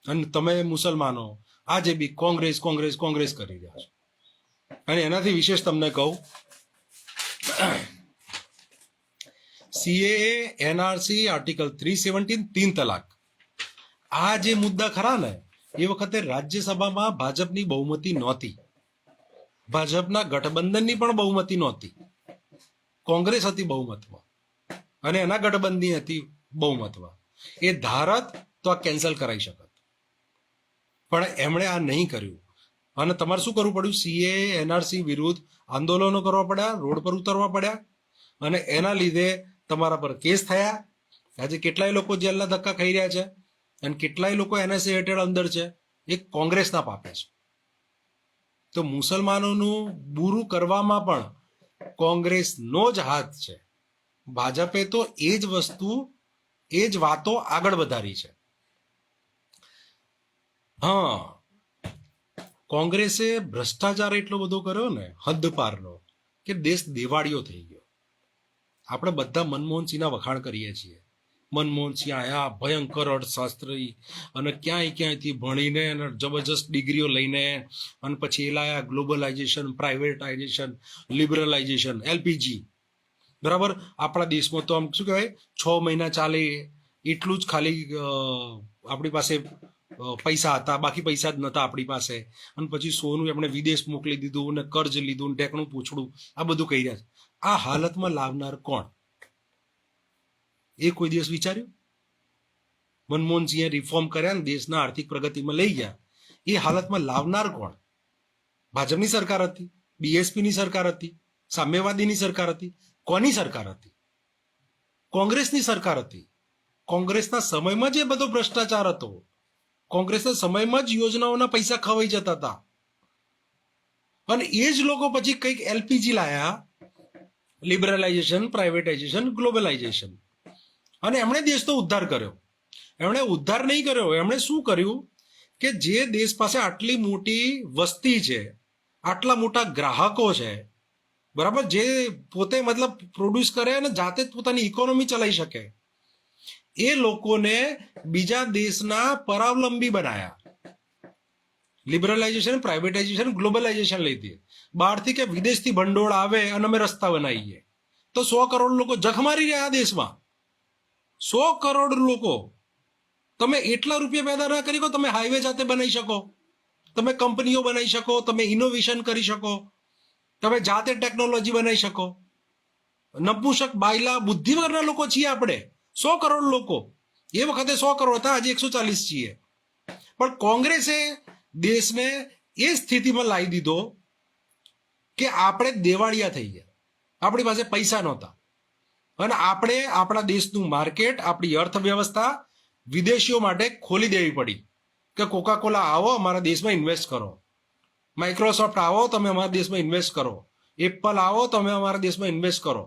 અને તમે મુસલમાનો આજે બી કોંગ્રેસ કોંગ્રેસ કોંગ્રેસ કરી રહ્યા છો. અને એનાથી વિશેષ તમને કહું, સીએએ, એનઆરસી, આર્ટિકલ 317, 3 તલાક, આ જે મુદ્દા ખરા ને, એ વખતે રાજ્યસભામાં ભાજપની બહુમતી નહોતી, ભાજપના ગઠબંધનની પણ બહુમતી નહોતી, કોંગ્રેસ હતી બહુમતમાં અને એના ગઠબંધની હતી બહુમતમાં. એ ધારત તો આ કેન્સલ કરાઈ શકત, પણ એમણે આ નહીં કર્યું. અને તમારે શું કરવું પડ્યું? સીએ, એનઆરસી વિરુદ્ધ આંદોલનો કરવા પડ્યા, રોડ પર ઉતરવા પડ્યા, અને એના લીધે તમારા પર કેસ થયા. આજે કેટલાય લોકો જેલના ધક્કા ખાઈ રહ્યા છે અને કેટલાય લોકો એનએસએ હેઠળ અંદર છે, એ કોંગ્રેસના પાપે છે. તો મુસલમાનોનું બુરું કરવામાં પણ કોંગ્રેસનો જ હાથ છે. ભાજપે તો એ જ વસ્તુ, એ જ વાતો આગળ વધારી છે. હા, કોંગ્રેસે ભ્રષ્ટાચાર એટલો બધો કર્યો ને, હદ પારનો, કે દેશ દેવાળીઓ થઈ ગયો. આપણે બધા મનમોહનસિંહના વખાણ કરીએ છીએ. મનમોહનસિંહ આયા ભયંકર અર્થશાસ્ત્રી અને ક્યાંયથી ભણીને અને જબરજસ્ત ડિગ્રીઓ લઈને, અને પછી એ લાયા ગ્લોબલાઇઝેશન, પ્રાઇવેટાઇઝેશન, લિબરલાઇઝેશન, એલપીજી. બરાબર, આપણા દેશમાં તો આમ શું કહેવાય, 6 મહિના ચાલે એટલું જ ખાલી આપણી પાસે પૈસા હતા, બાકી પૈસા જ નતા આપણી પાસે. અને પછી સોનું એમણે વિદેશ મોકલી દીધું ને કર્જ લીધું ને ટેકનું પૂછડું, આ બધું કહી રહ્યા છે. આ હાલતમાં લાવનાર કોણ? એ કોઈ દિવસ વિચાર્યું? મનમોહનસિંહે રિફોર્મ કર્યા ને દેશના આર્થિક પ્રગતિમાં લઈ ગયા, એ હાલતમાં લાવનાર કોણ? ભાજપની સરકાર હતી, બીએસપીની સરકાર હતી, સામ્યવાદીની સરકાર હતી, કોની સરકાર હતી? કોંગ્રેસની સરકાર હતી. કોંગ્રેસના સમયમાં જ એ બધો ભ્રષ્ટાચાર હતો. કોંગ્રેસના સમયમાં જ યોજનાઓના પૈસા ખવાઈ જતા હતા. અને એ જ લોકો પછી કંઈક એલપીજી લાયા, લિબરલાઇઝેશન, પ્રાઇવેટાઇઝેશન, ગ્લોબલાઇઝેશન, અને એમણે દેશનો ઉદ્ધાર કર્યો. એમણે ઉદ્ધાર નહીં કર્યો, એમણે શું કર્યું કે જે દેશ પાસે આટલી મોટી વસ્તી છે, આટલા મોટા ગ્રાહકો છે, બરાબર, જે પોતે મતલબ પ્રોડ્યુસ કરે અને જાતે જ પોતાની ઇકોનોમી ચલાવી શકે, એ લોકોને બીજા દેશના પરાવલંબી બનાયા. લિબરલાઇઝેશન, પ્રાઇવેટાઇઝેશન, ગ્લોબલાઇઝેશન લીધી. બહારથી કે વિદેશથી ભંડોળ આવે અને અમે રસ્તા બનાવીએ, તો 100 કરોડ લોકો જખ મારી રહ્યા દેશમાં. 100 કરોડ લોકો. તમે એટલા રૂપિયા પેદા ના કરી શકો, તમે હાઈવે જાતે બનાવી શકો, તમે કંપનીઓ બનાવી શકો, તમે ઇનોવેશન કરી શકો, તમે જાતે ટેકનોલોજી બનાવી શકો. નપુંસક, બાયલા, બુદ્ધિ વગરના લોકો છીએ આપણે. 100 કરોડ લોકો. એ વખતે 100 કરોડ હતા, આજે 140 છીએ. પણ કોંગ્રેસે દેશને એ સ્થિતિમાં લાવી દીધો કે આપણે દેવાળિયા થઈ ગયા. આપણી પાસે પૈસા નહોતા અને આપણે આપણા દેશનું માર્કેટ, આપણી અર્થવ્યવસ્થા વિદેશીઓ માટે ખોલી દેવી પડી કે કોકાકોલા આવો અમારા દેશમાં ઇન્વેસ્ટ કરો, માઇક્રોસોફ્ટ આવો તમે અમારા દેશમાં ઇન્વેસ્ટ કરો, એપલ આવો તમે અમારા દેશમાં ઇન્વેસ્ટ કરો,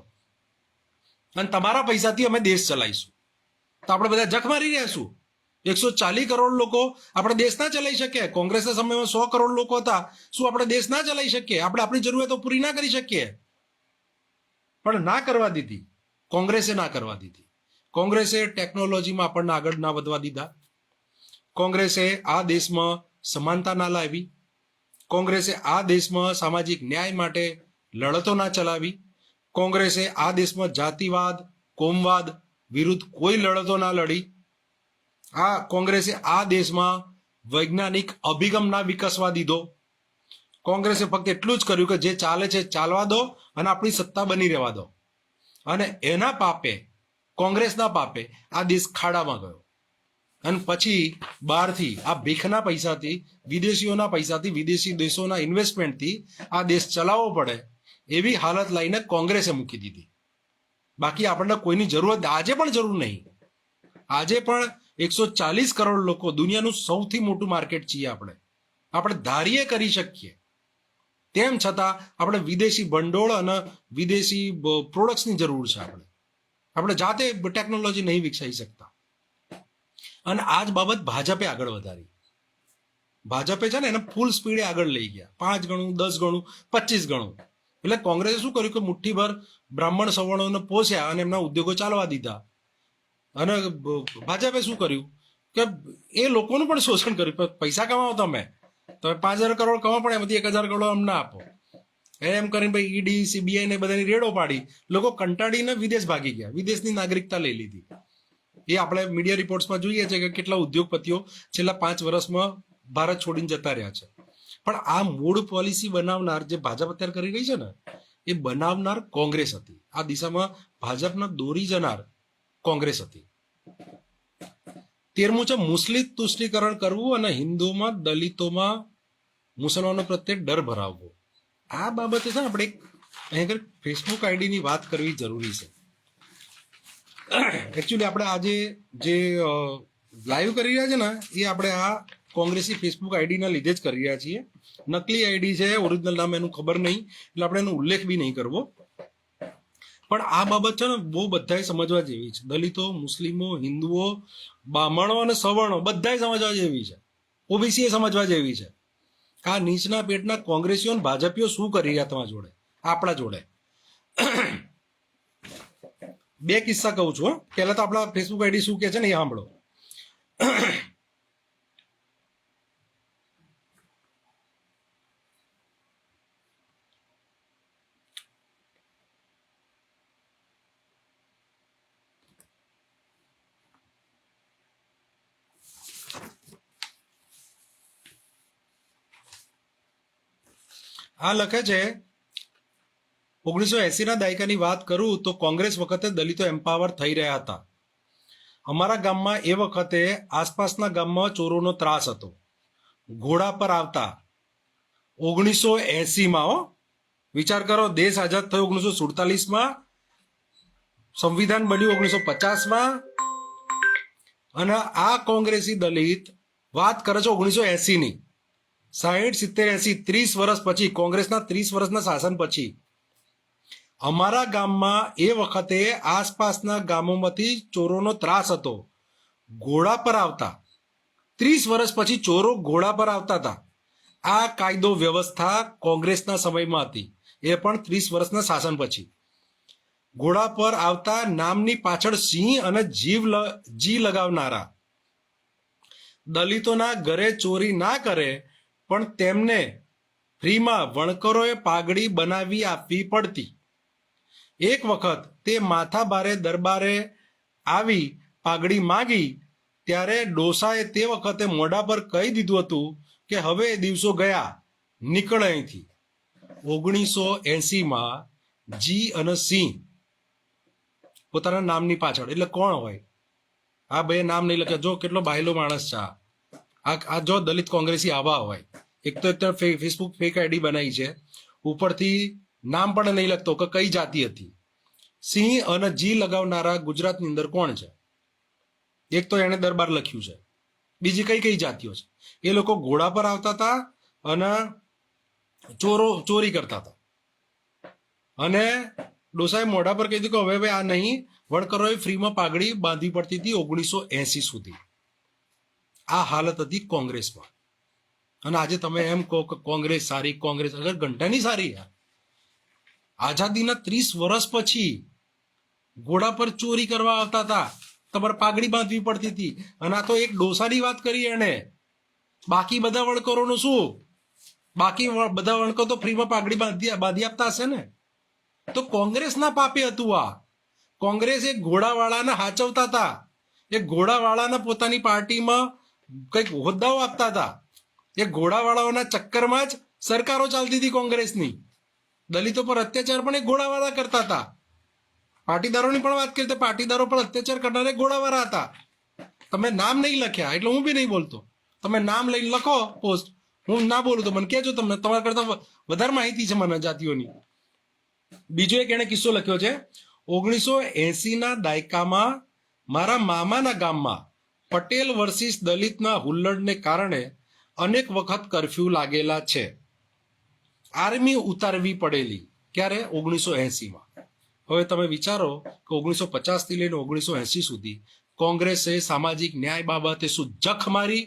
અને તમારા પૈસાથી અમે દેશ ચલાવીશું. તો આપણે બધા જખ મારી રહ્યા છું. 140 કરોડ લોકો આપણે દેશ ના ચલાવી શકીએ. કોંગ્રેસના સમયમાં 100 કરોડ લોકો હતા. શું આપણે દેશ ના ચલાવી શકીએ? આપણે આપણી જરૂરિયાતો પૂરી ના કરી શકીએ? પણ ના કરવા દીધી, કોંગ્રેસે ના કરવા દીધી. કોંગ્રેસે ટેકનોલોજીમાં આપણને આગળ ના વધવા દીધા. કોંગ્રેસે આ દેશમાં સમાનતા ના લાવી. કોંગ્રેસે આ દેશમાં સામાજિક ન્યાય માટે લડતો ના ચલાવી. કોંગ્રેસે આ દેશમાં જાતિવાદ, કોમવાદ વિરુદ્ધ કોઈ લડતો ના લડી. આ કોંગ્રેસે આ દેશમાં વૈજ્ઞાનિક અભિગમ ના વિકસવા દીધો. કોંગ્રેસે ફક્ત એટલું જ કર્યું કે જે ચાલે છે ચાલવા દો અને આપણી સત્તા બની રહેવા દો. અને એના પાપે, કોંગ્રેસના પાપે આ દેશ ખાડામાં ગયો. અને પછી બહારથી આ ભીખના પૈસાથી, વિદેશીઓના પૈસાથી, વિદેશી દેશોના ઇન્વેસ્ટમેન્ટથી આ દેશ ચલાવવો પડે એવી હાલત લઈને કોંગ્રેસે મૂકી દીધી. બાકી આપણને કોઈની જરૂરત આજે પણ જરૂર નહીં. આજે પણ 140 કરોડ લોકો, દુનિયાનું સૌથી મોટું માર્કેટ છીએ આપણે ધારીએ કરી શકીએ. તેમ છતાં આપણે વિદેશી ભંડોળ અને વિદેશી પ્રોડક્ટ્સની જરૂર છે. આપણે જાતે ટેકનોલોજી નહીં વિકસાવી શકતા. અને આ જ બાબત ભાજપે આગળ વધારી. ભાજપે છે ને એને ફૂલ સ્પીડે આગળ લઈ ગયા, 5 ગણું, 10 ગણું, 25 ગણું. એટલે કોંગ્રેસે શું કર્યું કે મુઠ્ઠીભર બ્રાહ્મણ સવર્ણોને પોસ્યા અને એમના ઉદ્યોગો ચાલવા દીધા. અને ભાજપે શું કર્યું કે એ લોકોનું પણ શોષણ કર્યું. પૈસા કમાવો તમે 5,000 કરોડ કમાવો, પણ એમાંથી 1,000 કરોડ અમને આપો, એમ કરીને ભાઈ ઈડી, સીબીઆઈ ને બધાની રેડો પાડી. લોકો કંટાળીને વિદેશ ભાગી ગયા, વિદેશની નાગરિકતા લઈ લીધી. એ આપણે મીડિયા રિપોર્ટ્સમાં જોઈએ છે કે કેટલા ઉદ્યોગપતિઓ છેલ્લા 5 વર્ષમાં ભારત છોડીને જતા રહ્યા છે. પણ આ મૂળ પોલિસી બનાવનાર જે ભાજપ અત્યારે કરી રહી છે ને, એ બનાવનાર કોંગ્રેસ હતી. આ દિશામાં ભાજપના દોરી જનાર કોંગ્રેસ હતી. 13મું છે મુસ્લિમ તુષ્ટિકરણ કરવું અને હિન્દુઓમાં, દલિતોમાં, મુસલમાનો પ્રત્યે ડર ભરાવવો. આ બાબતે છે ને આપણે અહીં ફેસબુક આઈડીની વાત કરવી જરૂરી છે. એકચ્યુઅલી આપણે આજે જે લાઈવ કરી રહ્યા છે ને, એ આપણે આ કોંગ્રેસી ફેસબુક આઈડીના લીધે જ કરી રહ્યા છીએ. નકલી આઈડી છે, ઓરિજિનલ નામ એનું ખબર નહીં, એટલે આપણે એનો ઉલ્લેખ બી નહીં કરવો. પણ આ બાબત છે ને બહુ બધાએ સમજવા જેવી છે. દલિતો, મુસ્લિમો, હિન્દુઓ, બ્રાહ્મણો અને સવર્ણો બધાએ સમજવા જેવી છે. ઓબીસી એ સમજવા જેવી છે. આ નીચના પેટના કોંગ્રેસીઓ અને ભાજપીઓ શું કરી રહ્યા તમારા જોડે, આપણા જોડે. 2 કિસ્સા કહું છું. પહેલા તો આપણા ફેસબુક આઈડી શું કે છે ને એ સાંભળો. આ લખે છે 1980ના દાયકાની વાત કરું તો કોંગ્રેસ વખતે દલિતો એમ્પાવર થઈ રહ્યા હતા. અમારા ગામમાં એ વખતે આસપાસના ગામમાં ચોરોનો ત્રાસ હતો. ઘોડા પર આવતા 1980માં, વિચાર કરો, દેશ આઝાદ થયો 1947માં, સંવિધાન બન્યું 1950માં, અને આ કોંગ્રેસી દલિત વાત કરે છે 1980ની. 60, 70, 80, 30 વર્ષ પછી, કોંગ્રેસના 30 વર્ષના શાસન પછી અમારા ગામમાં એ વખતે આસપાસના ગામોમાંથી ચોરોનો ત્રાસ હતો. ઘોડા પર આવતા, 30 વર્ષ પછી ચોરો ઘોડા પર આવતા હતા. આ કાયદો વ્યવસ્થા કોંગ્રેસના સમયમાં હતી, એ પણ 30 વર્ષના શાસન પછી. ઘોડા પર આવતા, નામની પાછળ સિંહ અને જી લગાવનારા. દલિતોના ઘરે ચોરી ના કરે પણ તેમને ફ્રીમાં વણકરોએ પાઘડી બનાવી આપવી પડતી. એક વખત તે માથા ભારે દરબારે આવી પાઘડી માંગી ત્યારે ડોસાએ તે વખતે મોઢા પર કહી દીધું હતું કે હવે દિવસો ગયા, નીકળ અહીંથી. 1980માં જી અને સિંહ પોતાના નામની પાછળ, એટલે કોણ હોય? આ ભાઈ નામ નહીં લખે. જો કેટલો બાયલો માણસ છે આ. જો દલિત કોંગ્રેસી આવા હોય. એક તો ફેસબુક ફેક આઈડી બનાવી છે, ઉપરથી નામ પણ નહીં લખતો કે કઈ જાતિ હતી. સિંહ અને જી લગાવનારા ગુજરાતની અંદર કોણ છે? એક તો એને દરબાર લખ્યું છે, બીજી કઈ કઈ જાતિઓ છે? એ લોકો ઘોડા પર આવતા હતા અને ચોરી કરતા હતા. અને ડોસાએ મોઢા પર કહી દીધું કે હવે આ નહીં, વણકરોએ ફ્રીમાં પાઘડી બાંધવી પડતી હતી 1980 સુધી. આ હાલત હતી કોંગ્રેસમાં. અને આજે તમે એમ કહો કે કોંગ્રેસ સારી, કોંગ્રેસ અગર ઘંટાની સારી. આઝાદીના 30 વર્ષ પછી ઘોડા પર ચોરી કરવા આવતા હતા, તમારે પાઘડી બાંધવી પડતી હતી. અને આ તો એક ડોસાની વાત કરી એને. બાકી બધા વણકરોનું શું? બાકી બધા વણકરો તો ફ્રીમાં પાઘડી બાંધી આપતા હશે ને. તો કોંગ્રેસના પાપે હતું આ. કોંગ્રેસ એક ઘોડાવાળાને હાચવતા હતા. એ ઘોડાવાળાને પોતાની પાર્ટીમાં કંઈક હોદ્દાઓ આપતા હતા. એ ઘોડાવાળાઓના ચક્કરમાં જ સરકારો ચાલતી હતી કોંગ્રેસની. દલિતો પર અત્યાચાર પણ એ ઘોડાવાળા કરતા હતા. પાટીદારોની પણ વાત કરીએ તો પાટીદારો પર અત્યાચાર કરનારે ઘોડાવાળા હતા. તમે નામ નહીં લખ્યા એટલે હું બી નહીં બોલતો. તમે નામ લઈને લખો પોસ્ટ, હું ના બોલું તો મને કહેજો. તમને તમારા કરતા વધારે માહિતી છે મને જાતિઓની. બીજો એક એને કિસ્સો લખ્યો છે 1980ના દાયકામાં મારા મામાના ગામમાં પટેલ વર્સિસ દલિતના હુલ્લડને કારણે અનેક વખત કર્ફ્યુ લાગેલા છે. આર્મી ઉતારવી પડેલી. ક્યારે? 1980માં. હવે તમે વિચારો કે 1950 થી લઈને 1980 સુધી કોંગ્રેસે સામાજિક ન્યાય બાબતે શું જખ મારી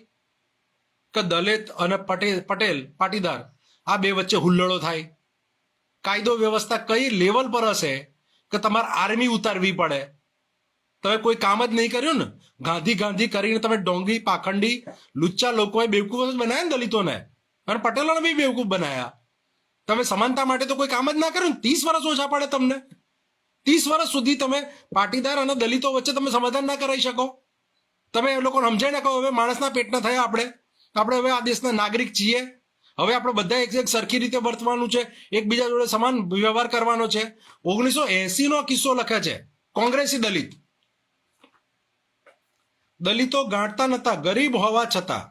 કે દલિત અને પટેલ પાટીદાર આ બે વચ્ચે હુલ્લડો થાય? કાયદો વ્યવસ્થા કઈ લેવલ પર હશે કે તમારે આર્મી ઉતારવી પડે? તમે કોઈ કામ જ નહીં કર્યું ને, ગાંધી કરીને તમે ડોંગી પાખંડી લુચ્ચા લોકોએ બેવકૂફ જ બનાવ્યા ને દલિતોને, અને પટેલોને બી બેવકૂફ બનાયા. તમે સમાનતા માટે તો કોઈ કામ જ ના કર્યું ને. 30 વર્ષ ઓછા પડે તમને. 30 વર્ષ સુધી તમે પાટીદાર અને દલિતો વચ્ચે તમે સમાધાન ના કરાવી શકો. તમે એ લોકોને સમજાય ના કહો હવે માણસના પેટના થયા આપણે હવે આ દેશના નાગરિક છીએ. હવે આપણે બધા એક સરખી રીતે વર્તવાનું છે, એકબીજા જોડે સમાન વ્યવહાર કરવાનો છે. 1980નો કિસ્સો લખે છે કોંગ્રેસી દલિતો ગાંઠતા નતા ગરીબ હોવા છતાં.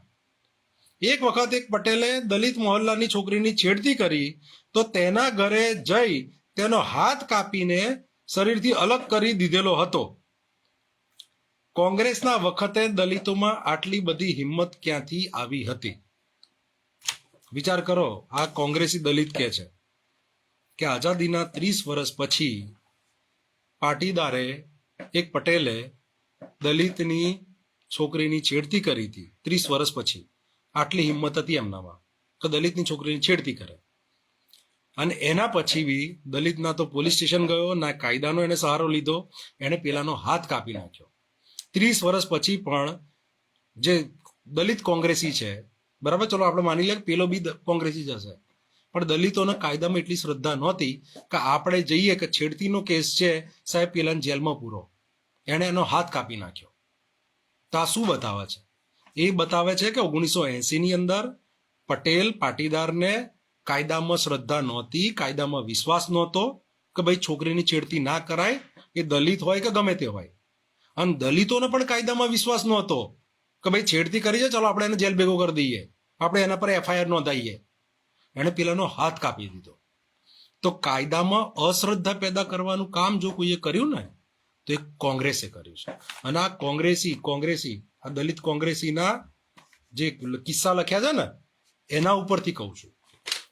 એક વખત એક પટેલે દલિત મોહલ્લાની છોકરીની છેડતી કરી તો તેના ઘરે જઈ તેનો હાથ કાપીને શરીરથી અલગ કરી દીધેલો હતો. કોંગ્રેસના વખતે દલિતોમાં આટલી બધી હિંમત ક્યાંથી આવી હતી? વિચાર કરો. આ કોંગ્રેસી દલિત કહે છે કે આઝાદીના 30 વર્ષ પછી પાટીદારે એક પટેલે દલિતની છોકરીની છેડતી કરી હતી. 30 વર્ષ પછી આટલી હિંમત હતી એમનામાં કે દલિતની છોકરીની છેડતી કરે. અને એના પછી બી દલિત ના તો પોલીસ સ્ટેશન ગયો, ના કાયદાનો એને સહારો લીધો, એને પેલાનો હાથ કાપી નાખ્યો. 30 વર્ષ પછી પણ જે દલિત કોંગ્રેસી છે, બરાબર, ચલો આપણે માની લઈએ પેલો બી કોંગ્રેસી જ હશે, પણ દલિતોને કાયદામાં એટલી શ્રદ્ધા નહોતી કે આપણે જઈએ કે છેડતીનો કેસ છે સાહેબ પેલાને જેલમાં પૂરો, એને એનો હાથ કાપી નાખ્યો. તો આ શું બતાવે છે? એ બતાવે છે કે 1980ની અંદર પટેલ પાટીદારને કાયદામાં શ્રદ્ધા નહોતી, કાયદામાં વિશ્વાસ નહોતો કે ભાઈ છોકરીની છેડતી ના કરાય, એ દલિત હોય કે ગમે તે હોય. અને દલિતોને પણ કાયદામાં વિશ્વાસ નહોતો કે ભાઈ છેડતી કરી છે, ચલો આપણે એને જેલ ભેગો કરી દઈએ, આપણે એના પર FIR નોંધાઈએ. એને પેલાનો હાથ કાપી દીધો. તો કાયદામાં અશ્રદ્ધા પેદા કરવાનું કામ જો કોઈએ કર્યું ને તો એ કોંગ્રેસે કર્યું છે. અને આ કોંગ્રેસી આ દલિત કોંગ્રેસીના જે કિસ્સા લખ્યા છે ને એના ઉપરથી કહું છું.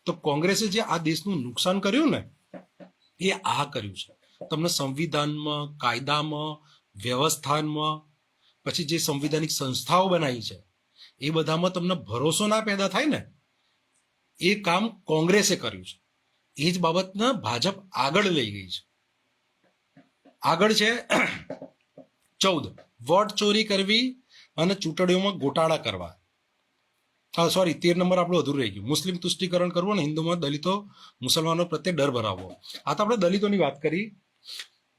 તો કોંગ્રેસે જે આ દેશનું નુકસાન કર્યું ને એ આ કર્યું છે. તમને સંવિધાનમાં, કાયદામાં, વ્યવસ્થાનમાં, પછી જે સંવિધાનિક સંસ્થાઓ બનાવી છે એ બધામાં તમને ભરોસો ના પેદા થાય ને, એ કામ કોંગ્રેસે કર્યું છે. એ જ બાબતને ભાજપ આગળ લઈ ગઈ છે. આગળ છે 14 વોટ ચોરી કરવી અને ચૂંટણીઓમાં ગોટાળા કરવા. 13 નંબર આપણું અધૂરું રહી ગયું. મુસ્લિમ તુષ્ટિકરણ કરવું અને હિન્દુમાં દલિતો મુસલમાનો પ્રત્યે ડર ભરાવવો. આ તો આપણે દલિતોની વાત કરી.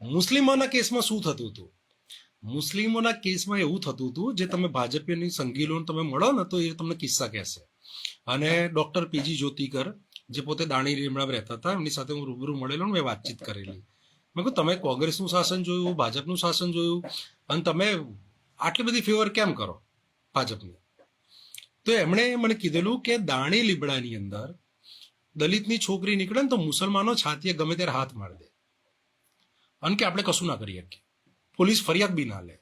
મુસ્લિમોના કેસમાં શું થતું હતું? મુસ્લિમોના કેસમાં એવું થતું હતું, જે તમે ભાજપની સંગીલોને તમે મળો ને તો એ તમને કિસ્સા કહેશે. અને ડોક્ટર પીજી જ્યોતિકર જે પોતે દાણી લીમડામાં રહેતા હતા, એમની સાથે હું રૂબરૂ મળેલો, મેં વાતચીત કરેલી. મેં કહ્યું તમે કોંગ્રેસનું શાસન જોયું, ભાજપનું શાસન જોયું, અને તમે આટલી બધી ફેવર કેમ કરો ભાજપની? તો એમણે મને કીધેલું કે દાણી લીમડાની અંદર દલિતની છોકરી નીકળે ને તો મુસલમાનો છાતીએ ગમે ત્યારે હાથ મારી દે, અને કે આપણે કશું ના કરી શકીએ, પોલીસ ફરિયાદ બી ના લે.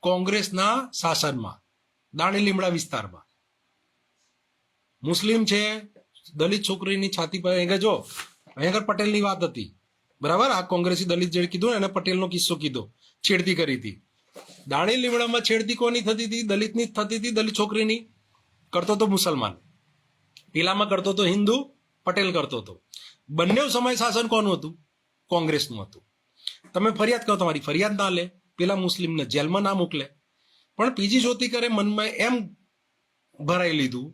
કોંગ્રેસના શાસનમાં દાણી લીમડા વિસ્તારમાં મુસ્લિમ છે, દલિત છોકરીની છાતી પર અહીંયા જો અહીંયા પટેલની વાત હતી, બરાબર. આ કોંગ્રેસી દલિત જે કીધું એને પટેલનો કિસ્સો કીધો, છેડતી કરી હતી. દાણી લીમડામાં છેડતી કોની થતી હતી? દલિતની જ થતી હતી. દલિત છોકરીની કરતો તો મુસલમાન, પેલામાં કરતો તો હિન્દુ, પટેલ કરતો હતો. બંને સમય શાસન કોનું હતું? કોંગ્રેસનું હતું. તમે ફરિયાદ કરો, તમારી ફરિયાદ ના લે, પેલા મુસ્લિમને જેલમાં ના મોકલે. પણ પીજી જ્યોતિકરે મનમાં એમ ભરાઈ લીધું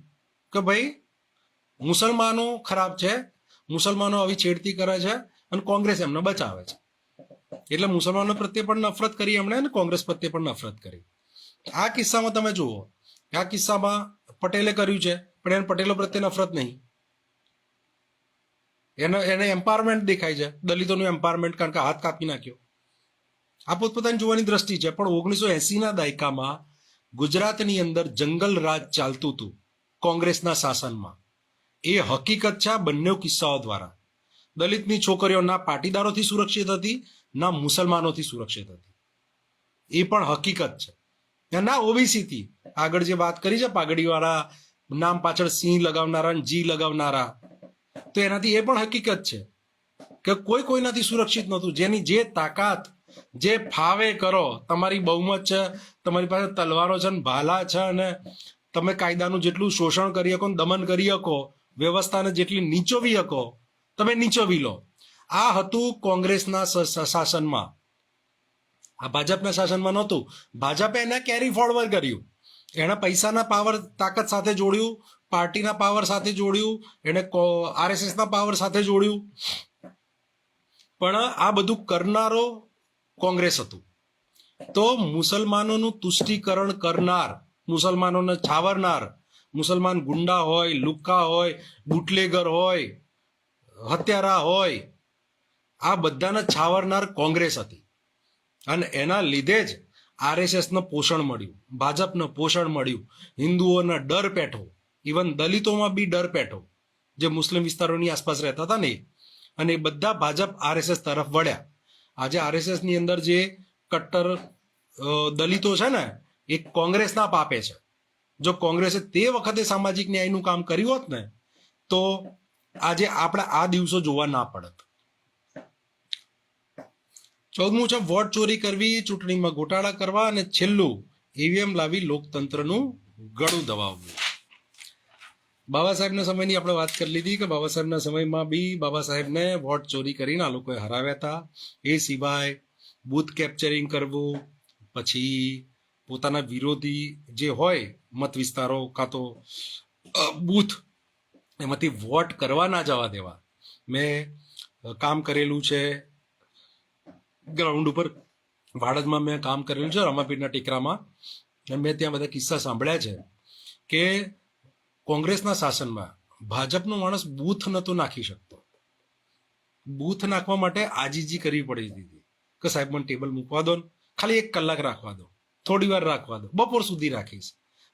કે ભાઈ મુસલમાનો ખરાબ છે, મુસલમાનો આવી છેડતી કરે છે અને કોંગ્રેસ એમને બચાવે છે. એટલે મુસલમાનો પ્રત્યે પણ નફરત કરી એમણે અને કોંગ્રેસ પ્રત્યે પણ નફરત કરી. આ કિસ્સામાં તમે જુઓ, આ કિસ્સામાં પટેલે કર્યું છે પણ એને પટેલો પ્રત્યે નફરત નહીં, એને એમ્પાવરમેન્ટ દેખાય છે, દલિતોનું એમ્પાવરમેન્ટ, કારણ કે હાથ કાપી નાખ્યો. આ પોતપોતાની જોવાની દ્રષ્ટિ છે. પણ 1980ના દાયકામાં ગુજરાતની અંદર જંગલ રાજ ચાલતું હતું કોંગ્રેસના શાસનમાં. એ હકીકત છે આ બંને કિસ્સાઓ દ્વારા. દલિતની છોકરીઓ ના પાટીદારોથી સુરક્ષિત હતી, ના મુસલમાનોથી સુરક્ષિત હતી. એ પણ હકીકત છે. ના ઓબીસીથી આગળ જે વાત કરી છે પાઘડીવાળા નામ પાછળ સિંહ લગાવનારા જી લગાવનારા, તો એનાથી એ પણ હકીકત છે કે કોઈનાથી સુરક્ષિત નહોતું. જેની જે તાકાત, જે ફાવે કરો, તમારી બહુમત છે, તમારી પાસે તલવારો છે, ભાલા છે, અને તમે કાયદાનું જેટલું શોષણ કરી શકો, દમન કરી શકો, વ્યવસ્થાને જેટલી નીચોવી શકો, તમે નીચોવી લો. આ હતું કોંગ્રેસના શાસનમાં. આ ભાજપના શાસનમાં નહોતું. ભાજપે એને કેરી ફોરવર્ડ કર્યું. એણે પૈસાના પાવર તાકાત સાથે જોડ્યું, પાર્ટીના પાવર સાથે જોડ્યું, એણે આરએસએસના પાવર સાથે જોડ્યું. પણ આ બધું કરનારો કોંગ્રેસ હતું. તો મુસલમાનોનું તુષ્ટિકરણ કરનાર, મુસલમાનોને છાવરનાર, મુસલમાન ગુંડા હોય, લુક્કા હોય, બુટલેગર હોય, હત્યારા હોય, આ બધાને છાવરનાર કોંગ્રેસ હતી. અને એના લીધે જ આરએસએસને પોષણ મળ્યું, ભાજપને પોષણ મળ્યું, હિન્દુઓના ડર પેઠો, ઇવન દલિતોમાં બી ડર પેઠો, જે મુસ્લિમ વિસ્તારોની આસપાસ રહેતા હતા ને, અને એ બધા ભાજપ આરએસએસ તરફ વળ્યા. આજે આરએસએસની અંદર જે કટ્ટર દલિતો છે ને, એ કોંગ્રેસના પાપે છે. જો કોંગ્રેસે તે વખતે સામાજિક ન્યાયનું કામ કર્યું હોત ને, તો આજે આપણે આ દિવસો જોવા ના પડત. 14મું છે વોટ ચોરી કરવી, ચૂંટણીમાં ગોટાળા કરવા, અને છેલ્લું ઈવીએમ લાવી લોકતંત્રનું ગળું દબાવવું. બાબા સાહેબના સમયની આપણે વાત કરી લીધી કે બાબા સાહેબના સમયમાં બી બાબા સાહેબને વોટ ચોરી કરીને આ લોકોએ હરાવ્યા હતા. એ સિવાય બૂથ કેપ્ચરિંગ કરવું, પછી પોતાના વિરોધી જે હોય મત વિસ્તારો કાં તો બૂથ, એમાંથી વોટ કરવા ના જવા દેવા. મેં કામ કરેલું છે ગ્રાઉન્ડ ઉપર, વાડજમાં મેં કામ કરેલું છે, રમાપીરના ટેકરામાં. મેં ત્યાં બધા કિસ્સા સાંભળ્યા છે કે કોંગ્રેસના શાસનમાં ભાજપનો માણસ બૂથ નહોતો નાખી શકતો. બૂથ નાખવા માટે આજીજી કરવી પડી હતી કે સાહેબ મને ટેબલ મૂકવા દો, ખાલી 1 કલાક રાખવા દો, થોડી વાર રાખવા દો, બપોર સુધી રાખીશ.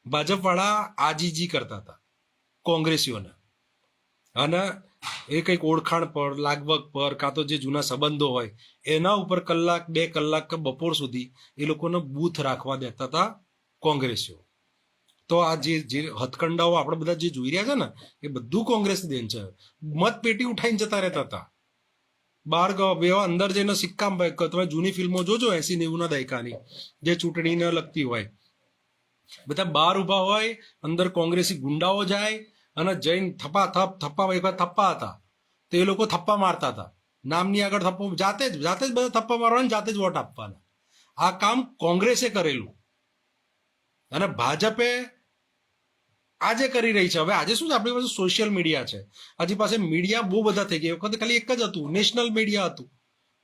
ભાજપવાળા આજીજી કરતા હતા કોંગ્રેસીઓને. અને એ કંઈક ઓળખાણ પર, લાગવગ પર, કાં તો જે જૂના સંબંધો હોય એના ઉપર કલાક, 2 કલાક કે બપોર સુધી એ લોકોને બૂથ રાખવા દેતા હતા કોંગ્રેસીઓ. તો આ જે હથકંડાઓ આપણે બધા જે જોઈ રહ્યા છે ને, એ બધું કોંગ્રેસ દેન છે. મત પેટી ઉઠાઈને જતા રહેતા હતા બહાર. એવા અંદર જઈને સિક્કા, તમે જૂની ફિલ્મો જોજો 80-90ના દાયકાની, જે ચૂંટણીને લગતી હોય, બધા બહાર ઉભા હોય, અંદર કોંગ્રેસી ગુંડાઓ જાય અને જઈને થપ્પા થપ્પા હતા. તો એ લોકો થપ્પા મારતા હતા, નામની આગળ થપ્પો, જાતે જ બધા થપ્પા મારવાના, જાતે જ વોટ આપવાના. આ કામ કોંગ્રેસે કરેલું અને ભાજપે આજે કરી રહી છે. હવે આજે શું છે, આપણી પાસે સોશિયલ મીડિયા છે, હજી પાસે મીડિયા બહુ બધા થઈ ગયા. એ વખતે ખાલી એક જ હતું, નેશનલ મીડિયા હતું.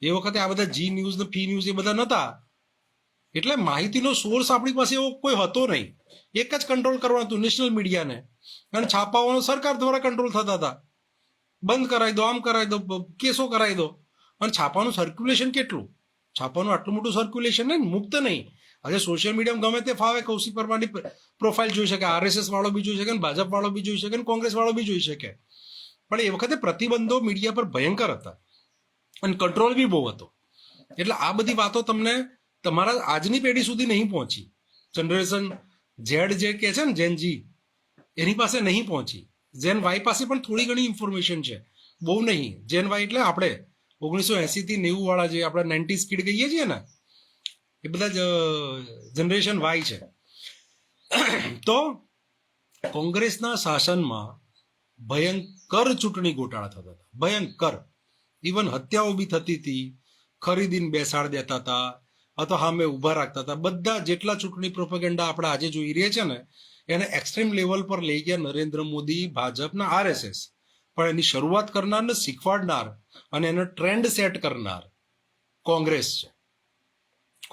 એ વખતે આ બધા જી ન્યૂઝ ને ફી ન્યૂઝ એ બધા નહોતા. એટલે માહિતીનો સોર્સ આપણી પાસે એવો કોઈ હતો નહીં. એક જ કંટ્રોલ કરવાનું હતું, નેશનલ મીડિયાને. અને છાપાઓનો સરકાર દ્વારા કંટ્રોલ થતા હતા. બંધ કરાવી દો, આમ કરાવી દો, કેસો કરાવી દો. અને છાપાનું સર્ક્યુલેશન કેટલું, છાપાનું આટલું મોટું સર્ક્યુલેશન નહીં, મુક્ત નહીં. આજે સોશિયલ મીડિયામાં ગમે તે ફાવે કૌશિક પરમારની પ્રોફાઇલ જોઈ શકે, આરએસએસ વાળો બી જોઈ શકે, ભાજપ વાળો બી જોઈ શકે, કોંગ્રેસ વાળો બી જોઈ શકે. પણ એ વખતે પ્રતિબંધો મીડિયા પર ભયંકર હતા અને કંટ્રોલ બી બહુ હતો. એટલે આ બધી વાતો તમને તમારા આજની પેઢી સુધી નહીં પહોંચી. જનરેશન ઝેડ જે કે છે ને, જેન જી, એની પાસે નહીં પહોંચી. જેન વાય પાસે પણ થોડી ઘણી ઇન્ફોર્મેશન છે, બહુ નહીં. જેન વાય એટલે આપણે 1980 થી 90 વાળા, જે આપણે 90s કિડ કહીએ છીએ ને, એ બધા જ જનરેશન વાય છે. તો કોંગ્રેસના શાસનમાં ભયંકર ચૂંટણી ગોટાળા થતા હતા, ભયંકર. ઇવન હત્યાઓ બી થતી હતી, ખરીદીને બેસાડ દેતા હતા, અથવા સામે ઊભા રાખતા હતા. બધા જેટલા ચૂંટણી પ્રોપેગેન્ડા આપણે આજે જોઈ રહ્યા છે ને, એને એક્સ્ટ્રીમ લેવલ પર લઈ ગયા નરેન્દ્ર મોદી, ભાજપના આરએસએસ. પણ એની શરૂઆત કરનાર ને શીખવાડનાર અને એનો ટ્રેન્ડ સેટ કરનાર કોંગ્રેસ છે.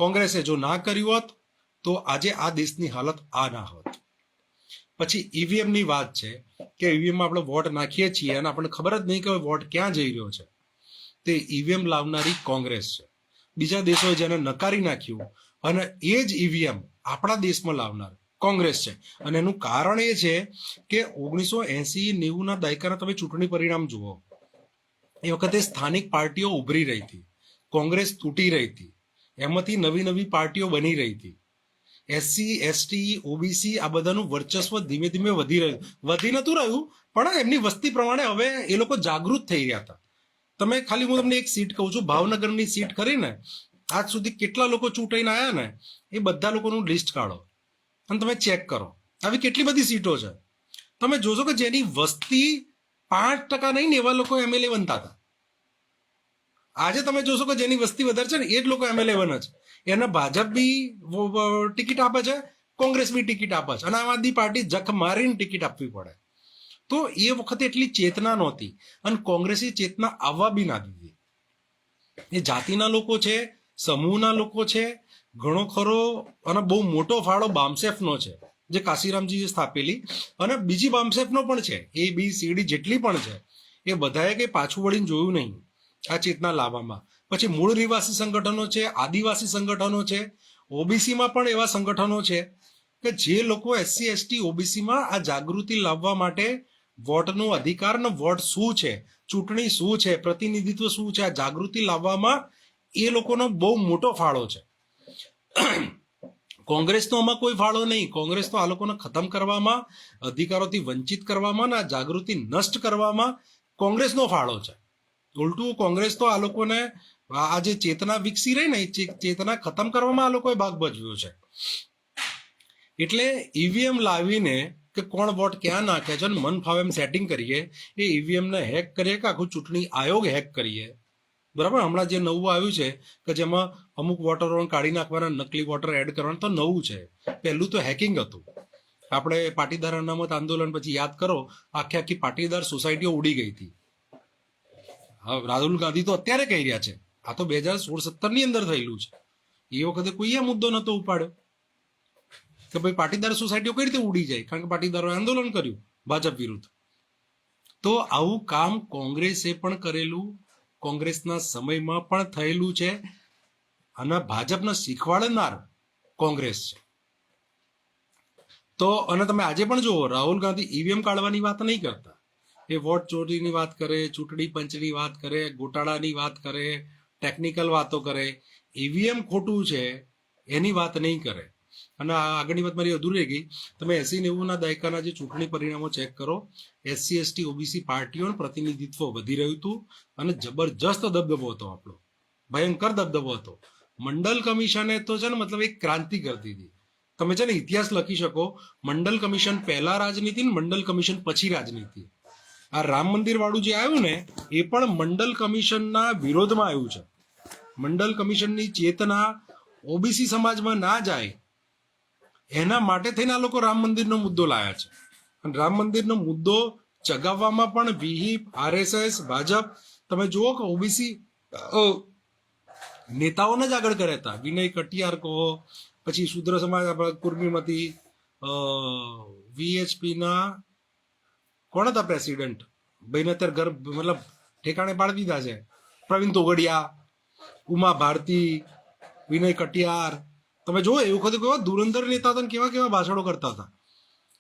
કોંગ્રેસે જો ના કર્યું હોત તો આજે આ દેશની હાલત આ ના હોત. પછી ઈવીએમની વાત છે કે ઈવીએમમાં આપણે વોટ નાખીએ છીએ અને આપણને ખબર જ નહીં કે વોટ ક્યાં જઈ રહ્યો છે. તે ઈવીએમ લાવનારી કોંગ્રેસ છે. બીજા દેશોએ જેને નકારી નાખ્યું અને એ જ ઈવીએમ આપણા દેશમાં લાવનાર કોંગ્રેસ છે. અને એનું કારણ એ છે કે 1980-90ના દાયકાના તમે ચૂંટણી પરિણામ જુઓ. એ વખતે સ્થાનિક પાર્ટીઓ ઉભરી રહી હતી. કોંગ્રેસ તૂટી રહી હતી, એમાંથી નવી નવી પાર્ટીઓ બની રહી હતી. એસસી, એસટી, ઓબીસી આ બધાનું વર્ચસ્વ ધીમે ધીમે વધી નતું રહ્યું, પણ એમની વસ્તી પ્રમાણે હવે એ લોકો જાગૃત થઈ રહ્યા હતા. તમે ખાલી હું તમને એક સીટ કહું છું, ભાવનગરની સીટ કરીને આજ સુધી કેટલા લોકો ચૂંટાઈને આવ્યા ને એ બધા લોકોનું લિસ્ટ કાઢો અને તમે ચેક કરો. આવી કેટલી બધી સીટો છે. તમે જોશો કે જેની વસ્તી 5% નહીં ને એવા લોકો એમએલએ બનતા હતા. આજે તમે જોશો કે જેની વસ્તી વધારે છે ને એ જ લોકો એમએલએ બને છે. એને ભાજપ બી ટિકિટ આપે છે, કોંગ્રેસ બી ટિકિટ આપે છે, અને આમ આદમી પાર્ટી જખ મારીને ટિકિટ આપવી પડે. તો એ વખતે એટલી ચેતના નહોતી અને કોંગ્રેસી ચેતના આવવા બી ના દીધી. એ જાતિના લોકો છે, સમૂહના લોકો છે, ઘણો ખરો અને બહુ મોટો ફાળો બામસેફનો છે, જે કાશીરામજીએ સ્થાપેલી, અને બીજી બામસેફનો પણ છે. એ બી સીડી જેટલી પણ છે એ બધાએ કંઈ પાછું વળીને જોયું નહીં આ ચેતના લાવવામાં. પછી મૂળ નિવાસી સંગઠનો છે, આદિવાસી સંગઠનો છે, ઓબીસીમાં પણ એવા સંગઠનો છે કે જે લોકો એસસી, એસટી, ઓબીસીમાં આ જાગૃતિ લાવવા માટે વોટનો અધિકાર ને વોટ શું છે, ચૂંટણી શું છે, પ્રતિનિધિત્વ શું છે, આ જાગૃતિ લાવવામાં એ લોકોનો બહુ મોટો ફાળો છે. કોંગ્રેસનો આમાં કોઈ ફાળો નહીં. કોંગ્રેસ તો આ લોકોને ખતમ કરવામાં, અધિકારોથી વંચિત કરવામાં અને આ જાગૃતિ નષ્ટ કરવામાં કોંગ્રેસનો ફાળો છે. ઉલટું કોંગ્રેસ તો આ લોકોને આ જે ચેતના વિકસી રહી ને એ ચેતના ખતમ કરવામાં આ લોકોએ ભાગ ભજવ્યો છે. એટલે ઈવીએમ લાવીને કે કોણ વોટ ક્યાં નાખે છે અને મન ફાવે એમ સેટિંગ કરીએ, એ ઈવીએમને હેક કરીએ કે આખું ચૂંટણી આયોગ હેક કરીએ. બરાબર, હમણાં જે નવું આવ્યું છે કે જેમાં અમુક વોટરો કાઢી નાખવાના, નકલી વોટર એડ કરવાના, તો નવું છે. પહેલું તો હેકિંગ હતું. આપણે પાટીદાર અનામત આંદોલન પછી યાદ કરો, આખી આખી પાટીદાર સોસાયટીઓ ઉડી ગઈ હતી. રાહુલ ગાંધી તો અત્યારે કહી રહ્યા છે, આ તો 2016-17 અંદર થયેલું છે. એ વખતે કોઈ આ મુદ્દો નતો ઉપાડ્યો કે ભાઈ પાટીદાર સોસાયટીઓ કઈ રીતે ઉડી જાય, કારણ કે પાટીદારોએ આંદોલન કર્યું ભાજપ વિરુદ્ધ. તો આવું કામ કોંગ્રેસે પણ કરેલું, કોંગ્રેસના સમયમાં પણ થયેલું છે, અને ભાજપને શીખવાડનાર કોંગ્રેસ છે. તો અને તમે આજે પણ જુઓ, રાહુલ ગાંધી ઈવીએમ કાઢવાની વાત નહીં કરતા, એ વોટ ચોરીની વાત કરે, ચૂંટણી પંચની વાત કરે, ગોટાળાની વાત કરે, ટેકનિકલ વાતો કરે. ઈવીએમ ખોટું છે એની વાત નહીં કરે. અને આગળની વાત મારી અધૂરી રહી ગઈ. તમે 80-90ના દાયકાના જે ચૂંટણી પરિણામો ચેક કરો, એસસી, એસટી, ઓબીસી પાર્ટીઓનું પ્રતિનિધિત્વ વધી રહ્યું હતું અને જબરજસ્ત દબદબો હતો આપણો, ભયંકર દબદબો હતો. મંડલ કમિશને તો છે ને મતલબ એક ક્રાંતિ કરતી હતી. તમે છે ને ઇતિહાસ લખી શકો, મંડલ કમિશન પહેલા રાજનીતિ ને મંડલ કમિશન પછી રાજનીતિ. આ રામ મંદિર વાળું જે આવ્યું ને એ પણ મંડલ કમિશનના વિરોધમાં આવ્યું છે. મંડલ કમિશનની ચેતના ઓબીસી સમાજમાં ના જાય એના માટે થઈને આ લોકો રામ મંદિરનો મુદ્દો લાયા છે. અને રામ મંદિરનો મુદ્દો ચગાવવામાં પણ વિહિપ, આરએસએસ, ભાજપ, તમે જુઓ કે ઓબીસી નેતાઓને જ આગળ કર્યા હતા. વિનય કટિયાર કહો, પછી શુદ્ર સમાજ કુર્મીમાંથી વીએચપીના કોણ હતા પ્રેસિડેન્ટ, ભાઈને અત્યારે ઘર મતલબ ઠેકાણે પાડી દીધા છે, પ્રવીણ તોગડિયા, ઉમા ભારતી, વિનય કટિયાર. તમે જુઓ એ વખતે કેવા ધુરંધર નેતા હતા, કેવા કેવા ભાષણો કરતા હતા.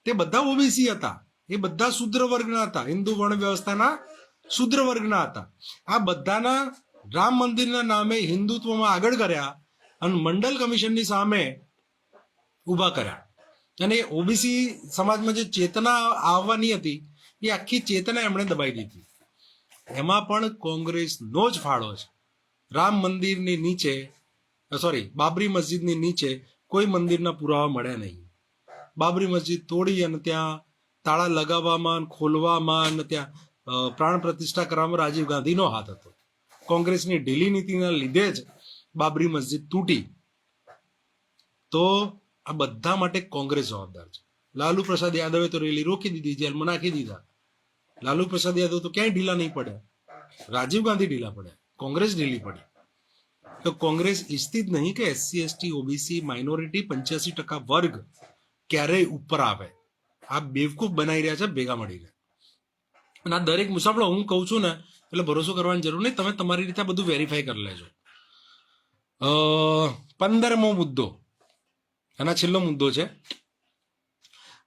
તે બધા ઓબીસી હતા, એ બધા શુદ્ર વર્ગના હતા, હિન્દુ વર્ણ વ્યવસ્થાના શુદ્ર વર્ગના હતા. આ બધાના રામ મંદિરના નામે હિન્દુત્વમાં આગળ કર્યા અને મંડલ કમિશનની સામે ઊભા કર્યા. અને ઓબીસી સમાજમાં જે ચેતના આવવાની હતી એ આખી ચેતના એમણે દબાઈ દીધી. એમાં પણ કોંગ્રેસનો જ ફાળો છે. રામ મંદિરની નીચે, સોરી, બાબરી મસ્જિદની નીચે કોઈ મંદિરના પુરાવા મળ્યા નહીં. બાબરી મસ્જિદ તોડી અને ત્યાં તાળા લગાવવામાં, ખોલવામાં અને ત્યાં પ્રાણ પ્રતિષ્ઠા કરવામાં રાજીવ ગાંધીનો હાથ હતો. કોંગ્રેસની ઢીલી નીતિના લીધે જ બાબરી મસ્જિદ તૂટી. તો આ બધા માટે કોંગ્રેસ જવાબદાર છે. લાલુ પ્રસાદ યાદવે તો રેલી રોકી દીધી, જેલમાં નાખી દીધા. લાલુ પ્રસાદ યાદવ તો ક્યાંય ઢીલા નહીં પડ્યા, રાજીવ ગાંધી ઢીલા પડ્યા, કોંગ્રેસ ઢીલી પડી. તો કોંગ્રેસ ઈચ્છતી જ નહીં કે એસસી, એસટી, ઓબીસી, માઇનોરિટી 85% વર્ગ ક્યારેય ઉપર આવે. આ બેવકૂફ બનાવી રહ્યા છે ભેગા મળીને. અને આ દરેક મુસાફરો હું કહું છું ને એટલે ભરોસો કરવાની જરૂર નહીં, તમે તમારી રીતે બધું વેરીફાઈ કરી લેજો. 15મો મુદ્દો, આના છેલ્લો મુદ્દો છે.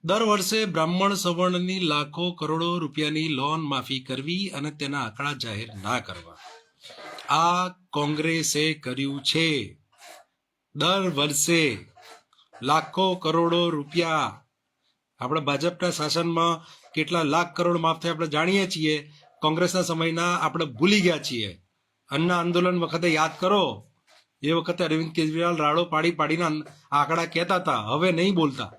દર વર્ષે બ્રાહ્મણ સવર્ણની લાખો કરોડો રૂપિયાની લોન માફી કરવી અને તેના આંકડા જાહેર ના કરવા. આ કોંગ્રેસે કર્યું છે. દર વર્ષે લાખો કરોડો રૂપિયા આપણા ભાજપના શાસનમાં કેટલા લાખ કરોડ માફ થાય આપણે જાણીએ છીએ. કોંગ્રેસના સમયના આપણે ભૂલી ગયા છીએ. અન્ન આંદોલન વખતે યાદ કરો, એ વખતે અરવિંદ કેજરીવાલ રાડો પાડી પાડીને આંકડા કહેતા હતા, હવે નહીં બોલતા.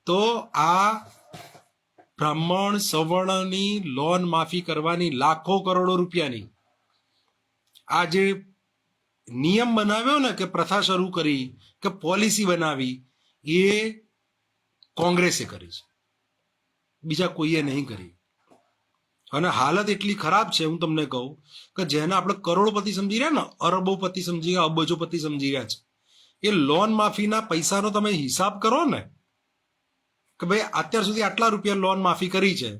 તો આ બ્રાહ્મણ સવર્ણની લોન માફી કરવાની લાખો કરોડો રૂપિયાની આ જે નિયમ બનાવ્યો ને, કે પ્રથા શરૂ કરી, કે પોલિસી બનાવી, એ કોંગ્રેસે કરી છે, બીજા કોઈએ નહીં કરી. અને હાલત એટલી ખરાબ છે, હું તમને કહું કે જેને આપણે કરોડપતિ સમજી રહ્યા ને, અરબોપતિ સમજી ગયા, અબજોપતિ સમજી રહ્યા છે, એ લોન માફીના પૈસાનો તમે હિસાબ કરો ને, કે ભાઈ અત્યાર સુધી આટલા રૂપિયા લોન માફી કરી છે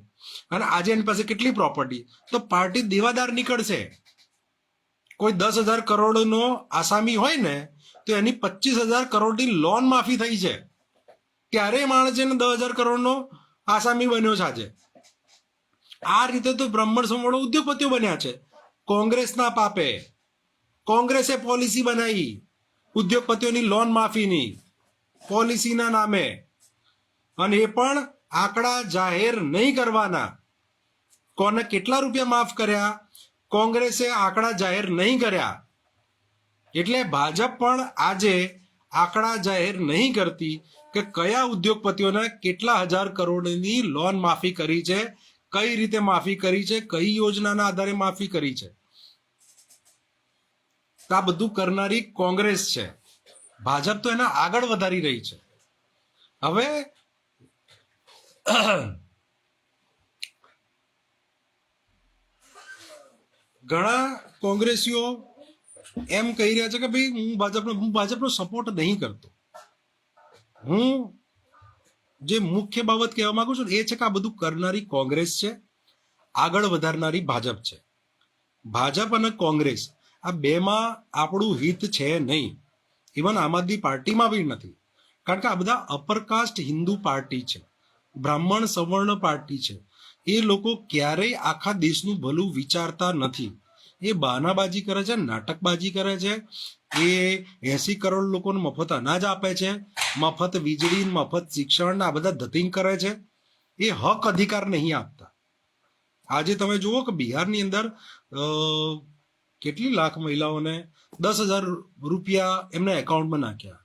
અને આજે એની પાસે કેટલી પ્રોપર્ટી, તો પાર્ટી દેવાદાર નીકળશે. કોઈ 10,000 કરોડનો આસામી હોય ને, તો એની 25,000 કરોડની લોન માફી થઈ છે. ત્યારે માણસ એને 10,000 કરોડનો આસામી બન્યો છે આજે. આ રીતે તો બ્રાહ્મણ સમૂહ ઉદ્યોગપતિઓ બન્યા છે કોંગ્રેસના પાપે. કોંગ્રેસે પોલિસી બનાવી ઉદ્યોગપતિઓની લોન માફીની પોલિસીના નામે, અને એ પણ આંકડા જાહેર નહીં કરવાના. કોને કેટલા રૂપિયા માફ કર્યા, કોંગ્રેસે આંકડા જાહેર નહીં કર્યા. એટલે ભાજપ પણ આજે આંકડા જાહેર નહીં કરતી કે કયા ઉદ્યોગપતિઓને કેટલા હજાર કરોડની લોન માફી કરી છે, કઈ રીતે માફી કરી છે, કઈ યોજનાના આધારે માફી કરી છે. આ બધું કરનારી કોંગ્રેસ છે. ભાજપ તો એને આગળ વધારી રહી છે. હવે ઘણા કોંગ્રેસીઓ એમ કહી રહ્યા છે કે ભાઈ હું ભાજપનો સપોર્ટ નહીં કરતો. હું જે મુખ્ય બાબત કહેવા માંગુ છું એ છે કે આ બધું કરનારી કોંગ્રેસ છે, આગળ વધારનારી ભાજપ છે. ભાજપ અને કોંગ્રેસ આ બેમાં આપણું હિત છે નહીં. ઇવન આમ આદમી પાર્ટીમાં બી નથી, કારણ કે આ બધા અપરકાસ્ટ હિન્દુ પાર્ટી છે, બ્રાહ્મણ સવર્ણ પાર્ટી છે. એ લોકો ક્યારેય આખા દેશનું ભલું વિચારતા નથી. એ બહાનાબાજી કરે છે, નાટકબાજી કરે છે. એ 80 કરોડ લોકોને મફત અનાજ આપે છે, મફત વીજળી, મફત શિક્ષણ, આ બધા ધતિંગ કરે છે. એ હક અધિકાર નહીં આપતા. આજે તમે જુઓ કે બિહારની અંદર કેટલી લાખ મહિલાઓને 10,000 રૂપિયા એમના એકાઉન્ટમાં નાખ્યા.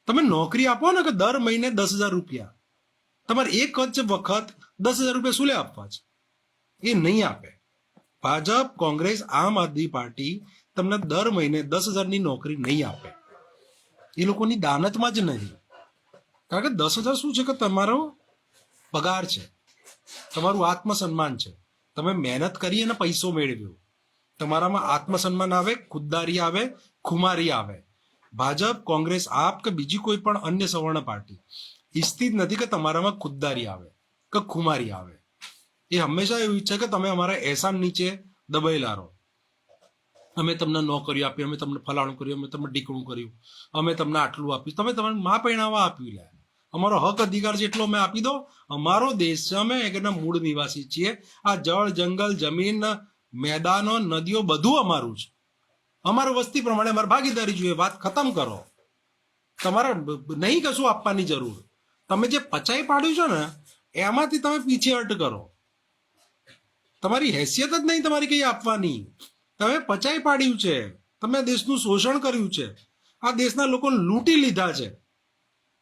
તમે નોકરી આપો ને, કે દર મહિને 10,000 રૂપિયા, તમારે એક જ વખત 10,000 રૂપિયા શું લે આપવા છે? એ નહીં આપે. ભાજપ, કોંગ્રેસ, આમ આદમી પાર્ટી તમને દર મહિને 10,000ની નોકરી નહીં આપે. એ લોકોની દાનતમાં જ નહીં. કારણ કે 10,000 શું છે કે તમારો પગાર છે, તમારું આત્મસન્માન છે. તમે મહેનત કરી અને પૈસો મેળવ્યો, તમારામાં આત્મસન્માન આવે, ખુદદારી આવે, ખુમારી આવે. ભાજપ, કોંગ્રેસ, આપ કે બીજી કોઈ પણ અન્ય સવર્ણ પાર્ટી ઈચ્છતી જ નથી કે તમારામાં ખુદદારી આવે કે ખુમારી આવે. એ હંમેશા એવું ઈચ્છે કે તમે અમારા એહસાન નીચે દબાયેલા રહો. અમે તમને નોકરી આપી, અમે તમને ફલાણું કર્યું, અમે તમને ઢીકણું કર્યું, અમે તમને આટલું આપ્યું, તમે તમારે મા પહેણાવા આપ્યું. લે અમારો હક અધિકાર જેટલો અમે આપી દો. અમારો દેશ છે, અમે એના મૂળ નિવાસી છીએ. આ જળ, જંગલ, જમીન, મેદાનો, નદીઓ બધું અમારું છે. અમારું વસ્તી પ્રમાણે અમારે ભાગીદારી જોઈએ. વાત ખતમ કરો. તમારે નહીં કશું આપવાની જરૂર. તમે જે પચાઈ પાડ્યું છે ને એમાંથી તમે પીછેહટ કરો. તમારી હેસિયત જ નહીં તમારી કઈ આપવાની. તમે પચાઈ પાડ્યું છે, તમે દેશનું શોષણ કર્યું છે, આ દેશના લોકોને લૂંટી લીધા છે.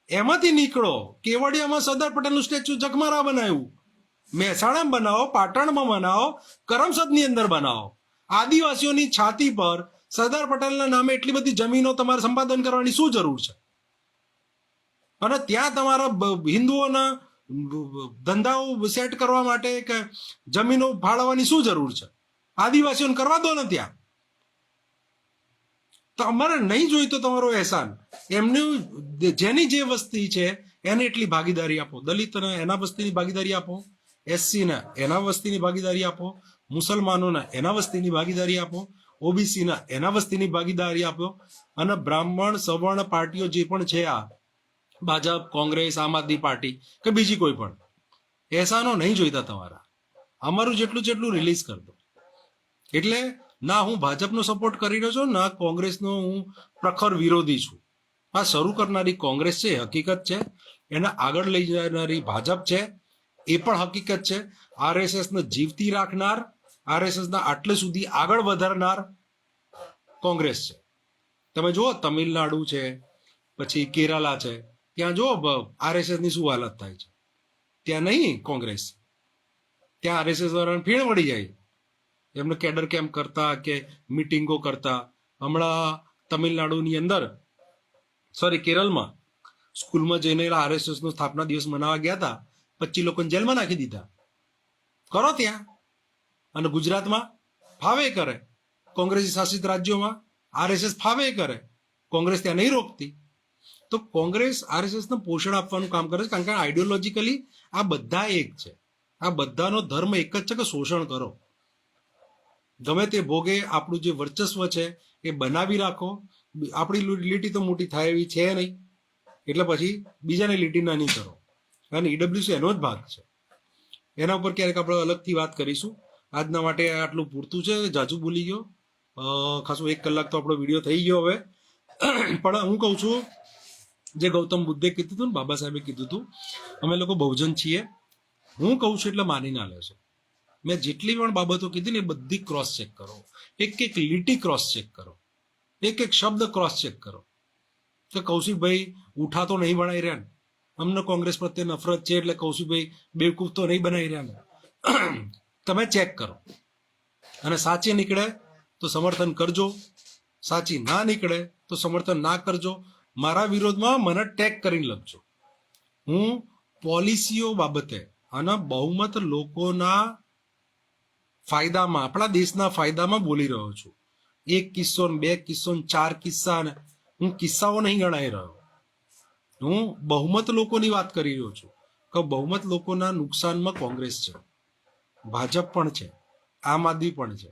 એમાંથી નીકળો. કેવડિયામાં સરદાર પટેલનું સ્ટેચ્યુ જગમારા બનાવ્યું, મહેસાણામાં બનાવો, પાટણમાં બનાવો, કરમસદની અંદર બનાવો. આદિવાસીઓની છાતી પર સરદાર પટેલના નામે એટલી બધી જમીનો તમારે સંપાદન કરવાની શું જરૂર છે? અને ત્યાં તમારા હિન્દુઓના ધંધાઓ સેટ કરવા માટે કે જમીનો ફાળવવાની શું જરૂર છે? આદિવાસીઓને કરવા દો ને ત્યાં. તો અમારે નહીં જોઈતો તમારો અહેસાન. એમનું જેની જે વસ્તી છે એને એટલી ભાગીદારી આપો. દલિતને એના વસ્તીની ભાગીદારી આપો, એસસીને એના વસ્તીની ભાગીદારી આપો, મુસલમાનોને એના વસ્તીની ભાગીદારી આપો, ઓબીસીને એના વસ્તીની ભાગીદારી આપો. અને બ્રાહ્મણ સવર્ણ પાર્ટીઓ જે પણ છે, આ ભાજપ, કોંગ્રેસ, આમ આદમી પાર્ટી કે બીજી કોઈ પણ, એહસાનો નહીં જોઈતા તમારા. અમારું જેટલું રિલીઝ કરી દો. એટલે ના હું ભાજપનો સપોર્ટ કરી રહ્યો છું, ના કોંગ્રેસનો હું પ્રખર વિરોધી છું. આ શરૂ કરનારી કોંગ્રેસ છે, હકીકત છે. એને આગળ લઈ જનારી ભાજપ છે, એ પણ હકીકત છે. આરએસએસને જીવતી રાખનાર, આરએસએસના આટલે સુધી આગળ વધારનાર કોંગ્રેસ છે. તમે જુઓ તમિલનાડુ છે, પછી કેરાલા છે, ત્યાં જુઓ આરએસએસની શું હાલત થાય છે. ત્યાં નહીં કોંગ્રેસ, ત્યાં આરએસએસ વાળાને ફીણ વળી જાય એમને કેડર કેમ્પ કરતા કે મિટિંગો કરતા. હમણાં તમિલનાડુની અંદર કેરળમાં સ્કૂલમાં જઈને આરએસએસ નો સ્થાપના દિવસ મનાવવા ગયા હતા, 25 લોકોને જેલમાં નાખી દીધા. કરો ત્યાં. અને ગુજરાતમાં ફાવે કરે, કોંગ્રેસી શાસિત રાજ્યોમાં આરએસએસ ફાવે કરે, કોંગ્રેસ ત્યાં નહીં રોકતી. તો કોંગ્રેસ આરએસએસને પોષણ આપવાનું કામ કરે છે, કારણ કે આઈડિયોલોજીકલી આ બધા એક છે. આ બધાનો ધર્મ એક જ છે કે શોષણ કરો, ગમે તે ભોગે આપણું જે વર્ચસ્વ છે એ બનાવી રાખો. આપણી લીટી તો મોટી થાય એવી છે નહીં, એટલે પછી બીજાની લીટી નાની કરો. અને ઈડબ્લ્યુસી એનો જ ભાગ છે. એના ઉપર ક્યારેક આપણે અલગથી વાત કરીશું. આજના માટે આટલું પૂરતું છે. જાજુ બોલી ગયો, ખાસું 1 કલાક તો આપણો વિડીયો થઈ ગયો હવે. પણ હું કહું છું, જે ગૌતમ બુદ્ધે કીધું હતું ને, બાબા સાહેબે કીધું હતું, અમે લોકો બહુજન છીએ. હું કહું છું એટલે માની ના લેશો. મેં જેટલી પણ બાબતો કીધી ને એ બધી ક્રોસ ચેક કરો, એક એક લીટી ક્રોસ ચેક કરો, એક એક શબ્દ ક્રોસ ચેક કરો. કે કૌશિકભાઈ ઉઠા તો નહીં બનાવી રહ્યા ને, અમને કોંગ્રેસ પ્રત્યે નફરત છે એટલે કૌશિકભાઈ બેવકૂફ તો નહીં બનાવી રહ્યા ને. તમે ચેક કરો, અને સાચી નીકળે તો સમર્થન કરજો, સાચી ના નીકળે તો સમર્થન ના કરજો. મારા વિરોધમાં મને ટેગ કરીને લખજો. હું પોલિસીઓ બાબતે અને બહુમત લોકોના ફાયદામાં, આપણા દેશના ફાયદામાં બોલી રહ્યો છું. 1 કિસ્સો, 2 કિસ્સો, 4 કિસ્સા, હું કિસ્સાઓ નહીં ગણાઈ રહ્યો. હું બહુમત લોકોની વાત કરી રહ્યો છું કે બહુમત લોકોના નુકસાનમાં કોંગ્રેસ છે, ભાજપ પણ છે, આમ આદમી પણ છે.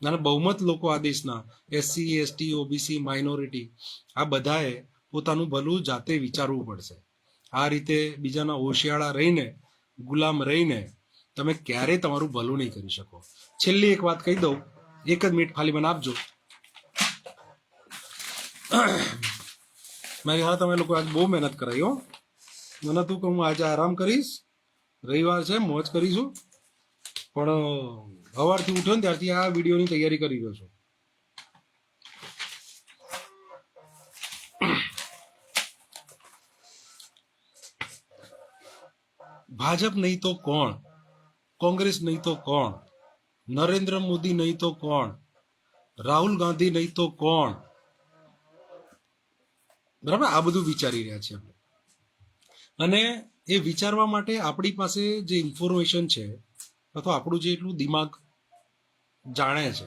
અને બહુમત લોકો આ દેશના એસસી, એસટી, ઓબીસી, માઇનોરિટી, આ બધાએ પોતાનું ભલું જાતે વિચારવું પડશે. આ રીતે બીજાના હોશિયાળા રહીને, ગુલામ રહીને તમે ક્યારેય તમારું ભલું નહીં કરી શકો. છેલ્લી એક વાત કહી દઉં, 1 જ મિનિટ ખાલી મને આપજો. મારી હા, તમે લોકો આજ બહુ મહેનત કરાઈ હો. મને તું કે હું આજે આરામ કરીશ, રવિવાર છે, મોજ કરીશું. પણ સવારથી ઉઠ્યો ને ત્યારથી આ વિડીયોની તૈયારી કરી રહ્યો છું. ભાજપ નહીં તો કોણ, કોંગ્રેસ નહીં તો કોણ, નરેન્દ્ર મોદી નહીં તો કોણ, રાહુલ ગાંધી નહીં તો કોણ. બરાબર, આ બધું વિચારી રહ્યા છે. અને એ વિચારવા માટે આપણી પાસે જે ઇન્ફોર્મેશન છે, અથવા આપણું જે એટલું દિમાગ જાણે છે,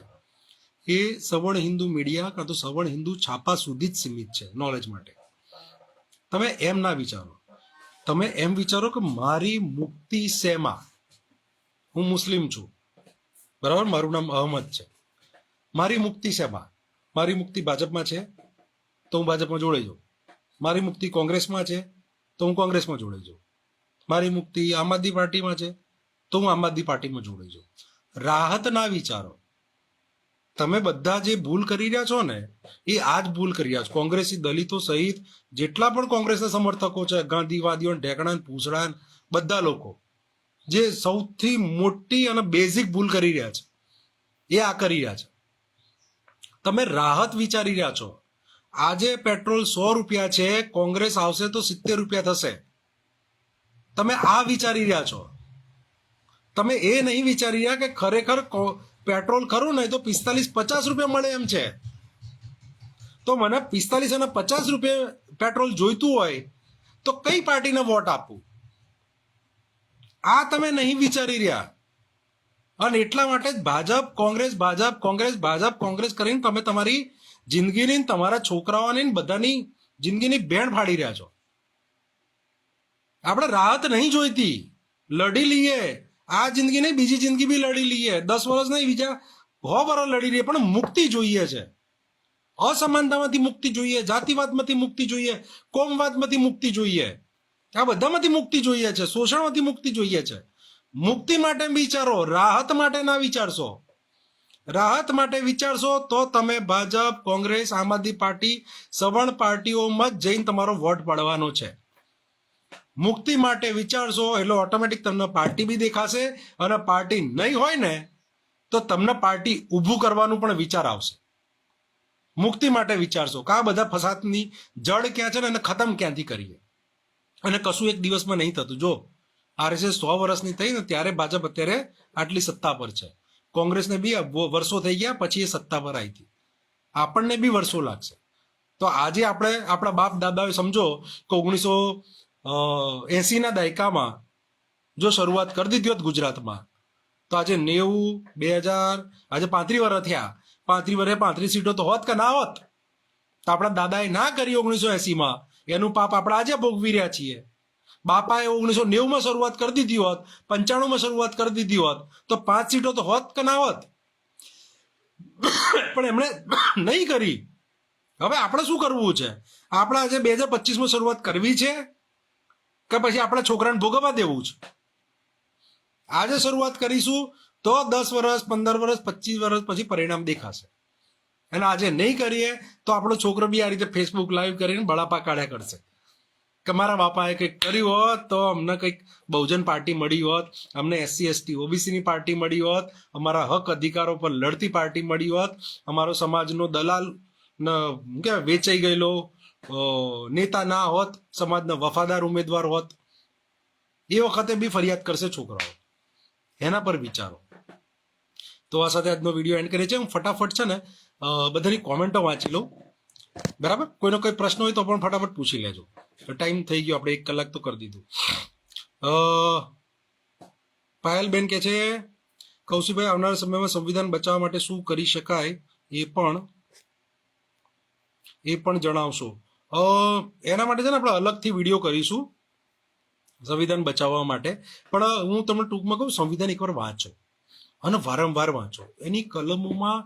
એ સવર્ણ હિન્દુ મીડિયા કાં તો સવર્ણ હિન્દુ છાપા સુધી જ સીમિત છે નોલેજ માટે. તમે એમ ના વિચારો. તમે એમ વિચારો કે મારી મુક્તિ શેમાં. હું મુસ્લિમ છું, બરાબર, મારું નામ અહમદ છે. મારી મુક્તિ શેમાં? મારી મુક્તિ ભાજપમાં છે તો હું ભાજપમાં જોડાઈ જાઉં. મારી મુક્તિ કોંગ્રેસમાં છે તો હું કોંગ્રેસમાં જોડાઈ જાઉં. મારી મુક્તિ આમ આદમી પાર્ટીમાં છે તો હું આમ આદમી પાર્ટીમાં જોડાઈ જાઉં. રાહત ના વિચારો. તમે બધા જે ભૂલ કરી રહ્યા છો ને, એ આ જ ભૂલ કરી રહ્યા છો. કોંગ્રેસી દલિતો સહિત જેટલા પણ કોંગ્રેસના સમર્થકો છે, ગાંધીવાદીઓ, ઢેકણા, પૂછડા, બધા લોકો જે સૌથી મોટી અને બેઝિક ભૂલ કરી રહ્યા છે, એ આ કરી રહ્યા છે. તમે રાહત વિચારી રહ્યા છો. આજે પેટ્રોલ 100 રૂપિયા છે, કોંગ્રેસ આવશે તો 70 રૂપિયા થશે. તમે આ વિચારી રહ્યા છો. તમે એ નહીં વિચારી રહ્યા કે ખરેખર પેટ્રોલ ખરું ને તો 45-50 રૂપિયા મળે એમ છે. તો મને 45 અને 50 રૂપિયા પેટ્રોલ જોઈતું હોય તો કઈ પાર્ટીને વોટ આપવું, આ તમે નહીં વિચારી રહ્યા. અને એટલા માટે જ ભાજપ કોંગ્રેસ, ભાજપ કોંગ્રેસ, ભાજપ કોંગ્રેસ કરીને તમે તમારી જિંદગીની, તમારા છોકરાઓની, બધાની જિંદગીની ભેણ ફાડી રહ્યા છો. આપણે રાહત નહીં જોઈતી, લડી લઈએ. આ જિંદગી નહીં, બીજી જિંદગી બી લડી લઈએ. 10 વર્ષ નહીં, બીજા 100 વર્ષ લડી લઈએ, પણ મુક્તિ જોઈએ છે. અસમાનતામાંથી મુક્તિ જોઈએ, જાતિવાદમાંથી મુક્તિ જોઈએ, કોમવાદમાંથી મુક્તિ જોઈએ, આ બધામાંથી મુક્તિ જોઈએ છે, શોષણમાંથી મુક્તિ જોઈએ છે. મુક્તિ માટે વિચારો, રાહત માટે ના વિચારશો. રાહત માટે વિચારશો તો તમે ભાજપ, કોંગ્રેસ, આમ આદમી પાર્ટી, સવર્ણ પાર્ટીઓમાં જ જઈને તમારો વોટ પાડવાનો છે. મુક્તિ માટે વિચારશો એટલે ઓટોમેટિક તમને પાર્ટી બી દેખાશે, અને પાર્ટી નહીં હોય ને તો તમને પાર્ટી ઊભું કરવાનું પણ વિચાર આવશે. મુક્તિ માટે વિચારશો કે આ બધા ફસાદની જડ ક્યાં છે ને એને ખતમ ક્યાંથી કરીએ. અને કશું એક દિવસમાં નહીં થતું. જો આરએસએસ 100 વર્ષની થઈ ને ત્યારે ભાજપ અત્યારે આટલી સત્તા પર છે. કોંગ્રેસને બી વર્ષો થઈ ગયા પછી એ સત્તા પર આવી હતી. આપણને બી વર્ષો લાગશે. તો આજે આપણે આપણા બાપ દાદાએ સમજો કે 1980ના દાયકામાં જો શરૂઆત કરી દીધી હોત ગુજરાતમાં, તો આજે 90, 2000, આજે 35 વર્ષ થયા. 35 વર્ષે 35 સીટો તો હોત કે ના હોત? તો આપણા દાદાએ ના કરી 1980માં, એનું પાપ આપણે આજે ભોગવી રહ્યા છીએ. બાપાએ 1990માં શરૂઆત કરી દીધી હોત, 95માં શરૂઆત કરી દીધી હોત, તો 5 સીટો તો હોત કે ના હોત? પણ એમણે નહીં કરી. હવે આપણે શું કરવું છે? આપણે આજે 2025માં શરૂઆત કરવી છે કે પછી આપણે છોકરાને ભોગવવા દેવું છે? આજે શરૂઆત કરીશું તો 10 વર્ષ, 15 વર્ષ, 25 વર્ષ પછી પરિણામ દેખાશે. અને આજે નહીં કરીએ તો આપણો છોકરો બી આ રીતે ફેસબુક લાઈવ કરીને બળાપા કાઢ્યા કરશે કે મારા બાપાએ કંઈક કર્યું હોત તો અમને કંઈક બહુજન પાર્ટી મળી હોત, અમને SC ST OBCની પાર્ટી મળી હોત, અમારા હક અધિકારો પર લડતી પાર્ટી મળી હોત, અમારો સમાજનો દલાલ કે વેચાઈ ગયેલો નેતા ના હોત, સમાજના વફાદાર ઉમેદવાર હોત. એ વખતે બી ફરિયાદ કરશે છોકરાઓ. એના પર વિચારો. તો આ સાથે આજનો વિડીયો એન્ડ કરીએ છીએ. હું ફટાફટ છે ને બધાની કોમેન્ટો વાંચી લઉં, બરાબર? કોઈનો કોઈ પ્રશ્ન હોય તો પણ ફટાફટ પૂછી લેજો. ટાઈમ થઈ ગયો, આપણે 1 કલાક તો કરી દીધું. પાયલબેન કે છે કૌશિકભાઈ આવનારા સમયમાં સંવિધાન બચાવવા માટે શું કરી શકાય એ પણ જણાવશો. એના માટે છે ને આપણે અલગથી વિડીયો કરીશું સંવિધાન બચાવવા માટે. પણ હું તમને ટૂંકમાં કહું, સંવિધાન એકવાર વાંચો અને વારંવાર વાંચો. એની કલમોમાં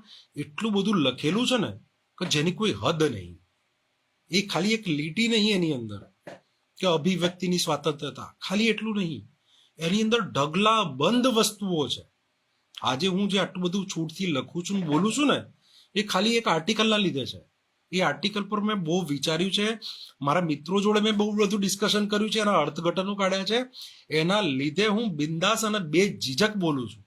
એટલું બધું લખેલું છે ને કે જેની કોઈ હદ નહીં. એ ખાલી એક લીટી નહીં એની અંદર કે અભિવ્યક્તિની સ્વાતંત્રતા, ખાલી એટલું નહીં. એની અંદર ઢગલા બંધ વસ્તુઓ છે. આજે હું જે આટલું બધું છૂટથી લખું છું, બોલું છું ને, એ ખાલી એક આર્ટિકલના લીધે છે. એ આર્ટિકલ પર મેં બહુ વિચાર્યું છે, મારા મિત્રો જોડે મેં બહુ બધું ડિસ્કશન કર્યું છે, એના અર્થઘટનો કાઢ્યા છે. એના લીધે હું બિંદાસ અને બેઝીઝક બોલું છું.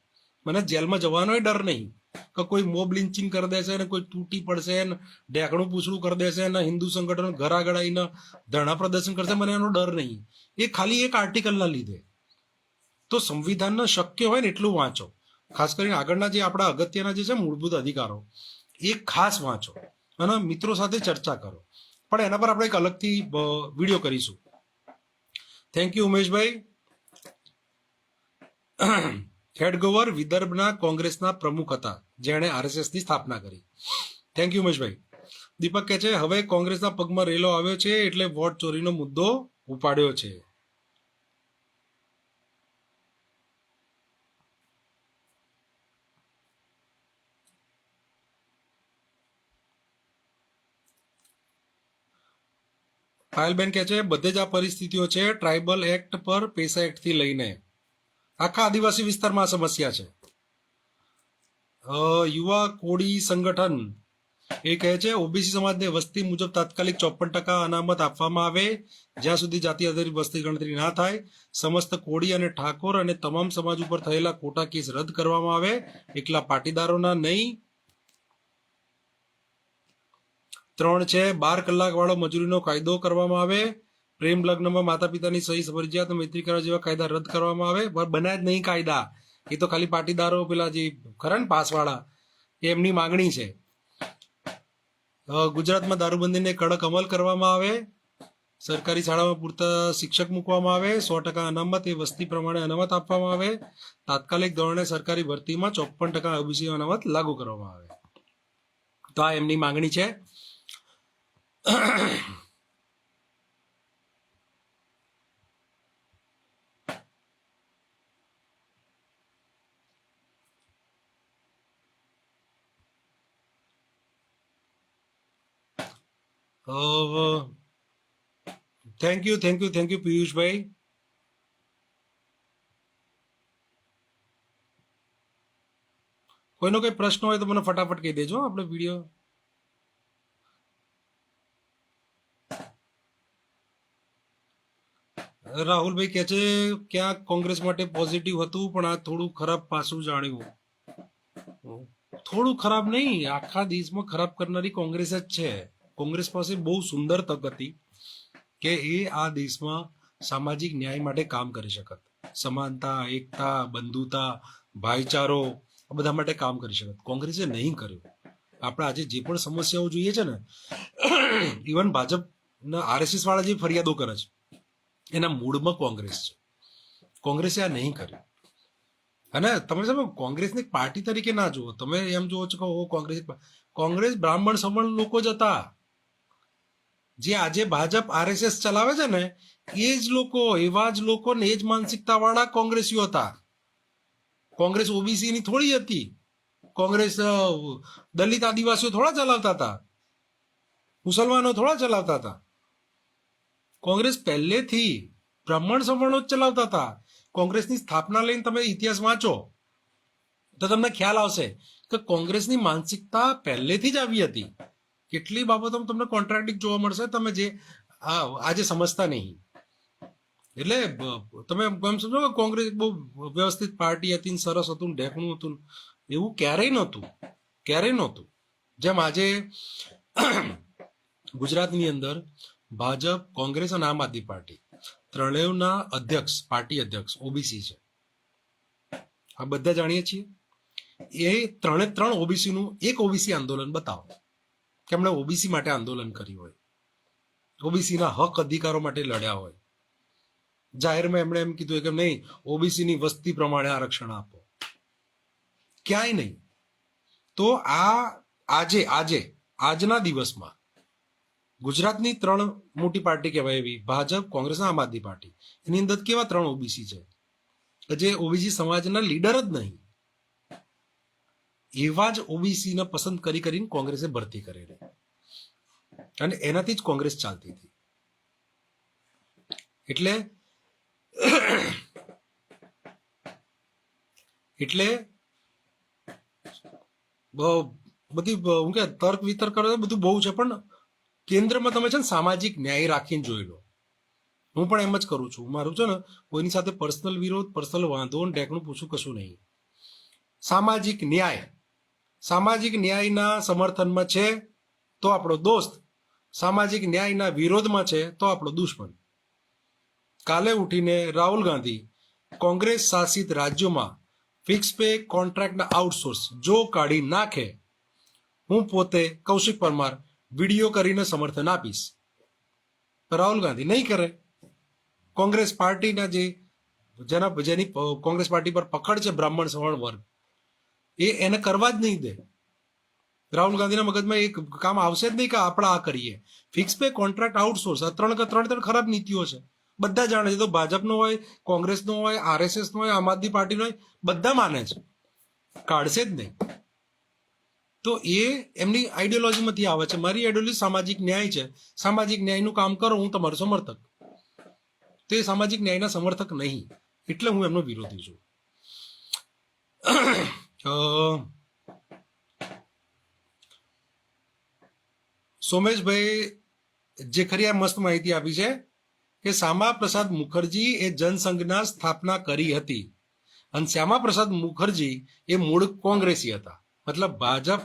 મને જેલમાં જવાનો ડર નહીં કે કોઈ મોબ લિન્ચિંગ કરી દેશે ને કોઈ તૂટી પડશે ને ઢેકણું પૂછડું કરી દેશે ને હિન્દુ સંગઠન ઘર આગળ આવીને ધરણા પ્રદર્શન કરશે. મને એનો ડર નહીં. એ ખાલી એક આર્ટિકલના લીધે. તો સંવિધાનને શક્ય હોય ને એટલું વાંચો. ખાસ કરીને આગળના જે આપણા અગત્યના જે છે મૂળભૂત અધિકારો, એ ખાસ વાંચો અને મિત્રો સાથે ચર્ચા કરો. પણ એના પર આપણે એક અલગથી વિડીયો કરીશું. થેન્ક યુ ઉમેશભાઈ. ખેડગોવર વિદર્ભના કોંગ્રેસના પ્રમુખ હતા જેણે RSSની સ્થાપના કરી. Thank you Umeshbhai. દીપક કહે છે હવે કોંગ્રેસના પગમાં રેલો આવ્યો છે એટલે વોટ ચોરીનો મુદ્દો ઉપાડ્યો છે. પાયલબેન કહે છે બધે જ આ પરિસ્થિતિઓ છે. ટ્રાઇબલ એક્ટ પર પેસા એક્ટથી લઈને આખા આદિવાસી વિસ્તારમાં આ સમસ્યા છે. યુવા કોળી સંગઠન એ કહે છે ઓબીસી સમાજને વસ્તી મુજબ તાત્કાલિક 54% અનામત આપવામાં આવે જ્યાં સુધી જાતિ આધારિત વસ્તી ગણતરી ના થાય. સમસ્ત કોળી અને ઠાકોર અને તમામ સમાજ ઉપર થયેલા ખોટા કેસ રદ કરવામાં આવે, એકલા પાટીદારોના નહીં. 3 છે 12 કલાક વાળો મજૂરીનો કાયદો કરવામાં આવે. પ્રેમ લગ્નમાં માતા પિતાની સહી ફરજિયાત મૈત્રી કરવા જેવા કાયદા રદ કરવામાં આવે. બન્યા જ નહીં કાયદા. એ તો ખાલી પાટીદારો પેલા જે ખરા ને પાસવાળા એમની માંગણી છે. ગુજરાતમાં દારૂબંધીને કડક અમલ કરવામાં આવે. સરકારી શાળામાં પૂરતા શિક્ષક મૂકવામાં આવે. 100% અનામત એ વસ્તી પ્રમાણે અનામત આપવામાં આવે. તાત્કાલિક ધોરણે સરકારી ભરતીમાં 54% ઓબીસી અનામત લાગુ કરવામાં આવે. તો આ એમની માંગણી છે. થેન્ક યુ પિયુષભાઈ. કોઈનો કોઈ પ્રશ્ન હોય તો મને ફટાફટ કહી દેજો. આપણે વિડીયો રાહુલભાઈ કહે છે ક્યાંક કોંગ્રેસ માટે પોઝિટિવ હતું પણ આ થોડું ખરાબ પાસું જાણ્યું. થોડું ખરાબ નહીં, આખા દેશમાં ખરાબ કરનારી કોંગ્રેસ જ છે. કોંગ્રેસ પાસે બહુ સુંદર તક હતી કે એ આ દેશમાં સામાજિક ન્યાય માટે કામ કરી શકત. સમાનતા, એકતા, બંધુતા, ભાઈચારો આ બધા માટે કામ કરી શકત. કોંગ્રેસે નહીં કર્યું. આપણે આજે જે પણ સમસ્યાઓ જોઈએ છે ને, ઇવન ભાજપના આરએસએસ વાળા જે ફરિયાદો કરે છે એના મૂળમાં કોંગ્રેસ છે. કોંગ્રેસે આ નહીં કર્યું. અને તમે સમજો કોંગ્રેસની પાર્ટી તરીકે ના જુઓ, તમે એમ જુઓ છો કે કોંગ્રેસ બ્રાહ્મણ સવર્ણ લોકો જ હતા. જે આજે ભાજપ આરએસએસ ચલાવે છે ને એ જ લોકો, એવા જ લોકો ને એ જ માનસિકતા વાળા કોંગ્રેસીઓ હતા. કોંગ્રેસ ઓબીસી ની થોડી હતી. કોંગ્રેસ દલિત આદિવાસીઓ થોડા ચલાવતા હતા, મુસલમાનો થોડા ચલાવતા હતા. કોંગ્રેસ પહેલેથી બ્રાહ્મણ સવર્ણો જ ચલાવતા હતા. કોંગ્રેસની સ્થાપના લઈને તમે ઇતિહાસ વાંચો તો તમને ખ્યાલ આવશે કે કોંગ્રેસની માનસિકતા પહેલેથી જ આવી હતી. કેટલી બાબતોમાં તમને કોન્ટ્રાડિક્ટ જોવા મળશે, તમે જે આજે સમજતા નહીં. એટલે તમે એમ સમજો કે કોંગ્રેસ બહુ વ્યવસ્થિત પાર્ટી હતી, સરસ હતું, ઢેકણું હતું. એવું ક્યારેય નહોતું, ક્યારેય નહોતું. જેમ આજે ગુજરાતની અંદર ભાજપ, કોંગ્રેસ અને આમ આદમી પાર્ટી ત્રણેયના અધ્યક્ષ, પાર્ટી અધ્યક્ષ ઓબીસી છે. આ બધા જાણીએ છીએ. એ ત્રણ ઓબીસીનું એક ઓબીસી આંદોલન બતાવો કે એમણે ઓબીસી માટે આંદોલન કર્યું હોય, ઓબીસીના હક અધિકારો માટે લડ્યા હોય. જાહેરમાં એમણે એમ કીધું કે નહીં, ઓબીસીની વસ્તી પ્રમાણે આરક્ષણ આપો. ક્યાંય નહીં. તો આજના દિવસમાં ગુજરાતની ત્રણ મોટી પાર્ટી કહેવાય એવી ભાજપ, કોંગ્રેસ, આમ આદમી પાર્ટી, એની અંદર કેવા ત્રણ ઓબીસી છે કે જે ઓબીસી સમાજના લીડર જ નહીં. એવા જ ઓબીસીને પસંદ કરીને કોંગ્રેસે ભરતી કરેલી અને એનાથી જ કોંગ્રેસ ચાલતી હતી. એટલે બધી હું કે તર્ક વિતર્ક કરે બધું બહુ છે, પણ કેન્દ્રમાં તમે છે ને સામાજિક ન્યાય રાખીને જોઈ લો. હું પણ એમ જ કરું છું. મારું છે ને કોઈની સાથે પર્સનલ વિરોધ, પર્સનલ વાંધો ને ઢેકણું પૂછું કશું નહીં. સામાજિક ન્યાયના સમર્થનમાં છે તો આપણો દોસ્ત, સામાજિક ન્યાયના વિરોધમાં છે તો આપણો દુશ્મન. કાલે ઉઠીને રાહુલ ગાંધી કોંગ્રેસ શાસિત રાજ્યોમાં ફિક્સ પે કોન્ટ્રાક્ટના આઉટસોર્સ જો કાઢી નાખે, હું પોતે કૌશિક પરમાર વિડીયો કરીને સમર્થન આપીશ. રાહુલ ગાંધી નહીં કરે. કોંગ્રેસ પાર્ટીના જેની કોંગ્રેસ પાર્ટી પર પકડ છે બ્રાહ્મણ સવર્ણ વર્ગ, એને કરવા જ નહીં દે. રાહુલ ગાંધીના મગજમાં એક કામ આવશે જ નહીં કે આપણે આ કરીએ. ફિક્સ પે કોન્ટ્રાક્ટ આઉટસોર્સ, આ ત્રણ ખરાબ નીતિઓ છે. બધા જાણે છે. તો ભાજપનો હોય, કોંગ્રેસનો હોય, આરએસએસનો હોય, આમ આદમી પાર્ટીનો હોય, બધા માને છે. કાઢશે જ નહીં. તો એ એમની આઈડિયોલોજીમાંથી આવે છે. મારી આઈડિયોલોજી સામાજિક ન્યાય છે. સામાજિક ન્યાયનું કામ કરો, હું તમારો સમર્થક. તો એ સામાજિક ન્યાયના સમર્થક નહીં, એટલે હું એમનો વિરોધી છું. સોમેશભાઈ જેખરિયા મસ્ત માહિતી આપી છે કે શ્યામા પ્રસાદ મુખર્જી એ જનસંઘના સ્થાપના કરી હતી અને શ્યામા પ્રસાદ મુખર્જી એ મૂળ કોંગ્રેસી હતા. મતલબ ભાજપ,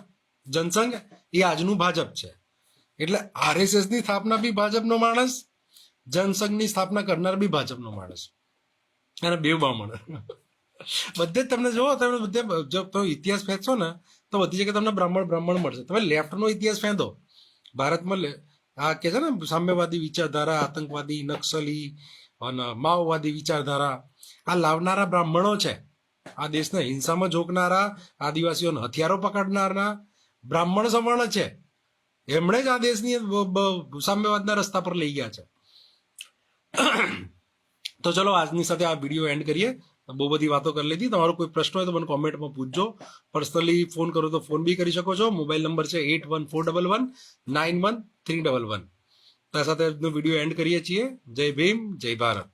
જનસંઘ એ આજનું ભાજપ છે. એટલે આરએસએસ ની સ્થાપના બી ભાજપનો માણસ, જનસંઘની સ્થાપના કરનાર બી ભાજપનો માણસ, અને બે બામણ. બધે જ તમને જોવો, તમે બધે જો તમે ઇતિહાસ ફેંચશો ને તો બધી જગ્યાએ તમને બ્રાહ્મણ મળશે. તમે લેફ્ટનો ઇતિહાસ ફેંદો ભારતમાં, આ કે છે ને સામ્યવાદી વિચારધારા, આતંકવાદી, નક્સલી અને માઓવાદી વિચારધારા, આ લાવનારા બ્રાહ્મણો છે. આ દેશને હિંસામાં ઝોકનારા, આદિવાસીઓને હથિયારો પકડનારા બ્રાહ્મણ સવર્ણ છે. એમણે જ આ દેશની સામ્યવાદના રસ્તા પર લઈ ગયા છે. તો ચલો આજની સાથે આ વિડીયો એન્ડ કરીએ. બહુ બધી વાતો કરી લીધી. તમારો કોઈ પ્રશ્ન હોય તો મને કોમેન્ટમાં પૂછજો. પર્સનલી ફોન કરો તો ફોન બી કરી શકો છો. મોબાઈલ નંબર છે 8141191311. ત્યાં સાથે વિડીયો એન્ડ કરીએ છીએ. જય ભીમ, જય ભારત.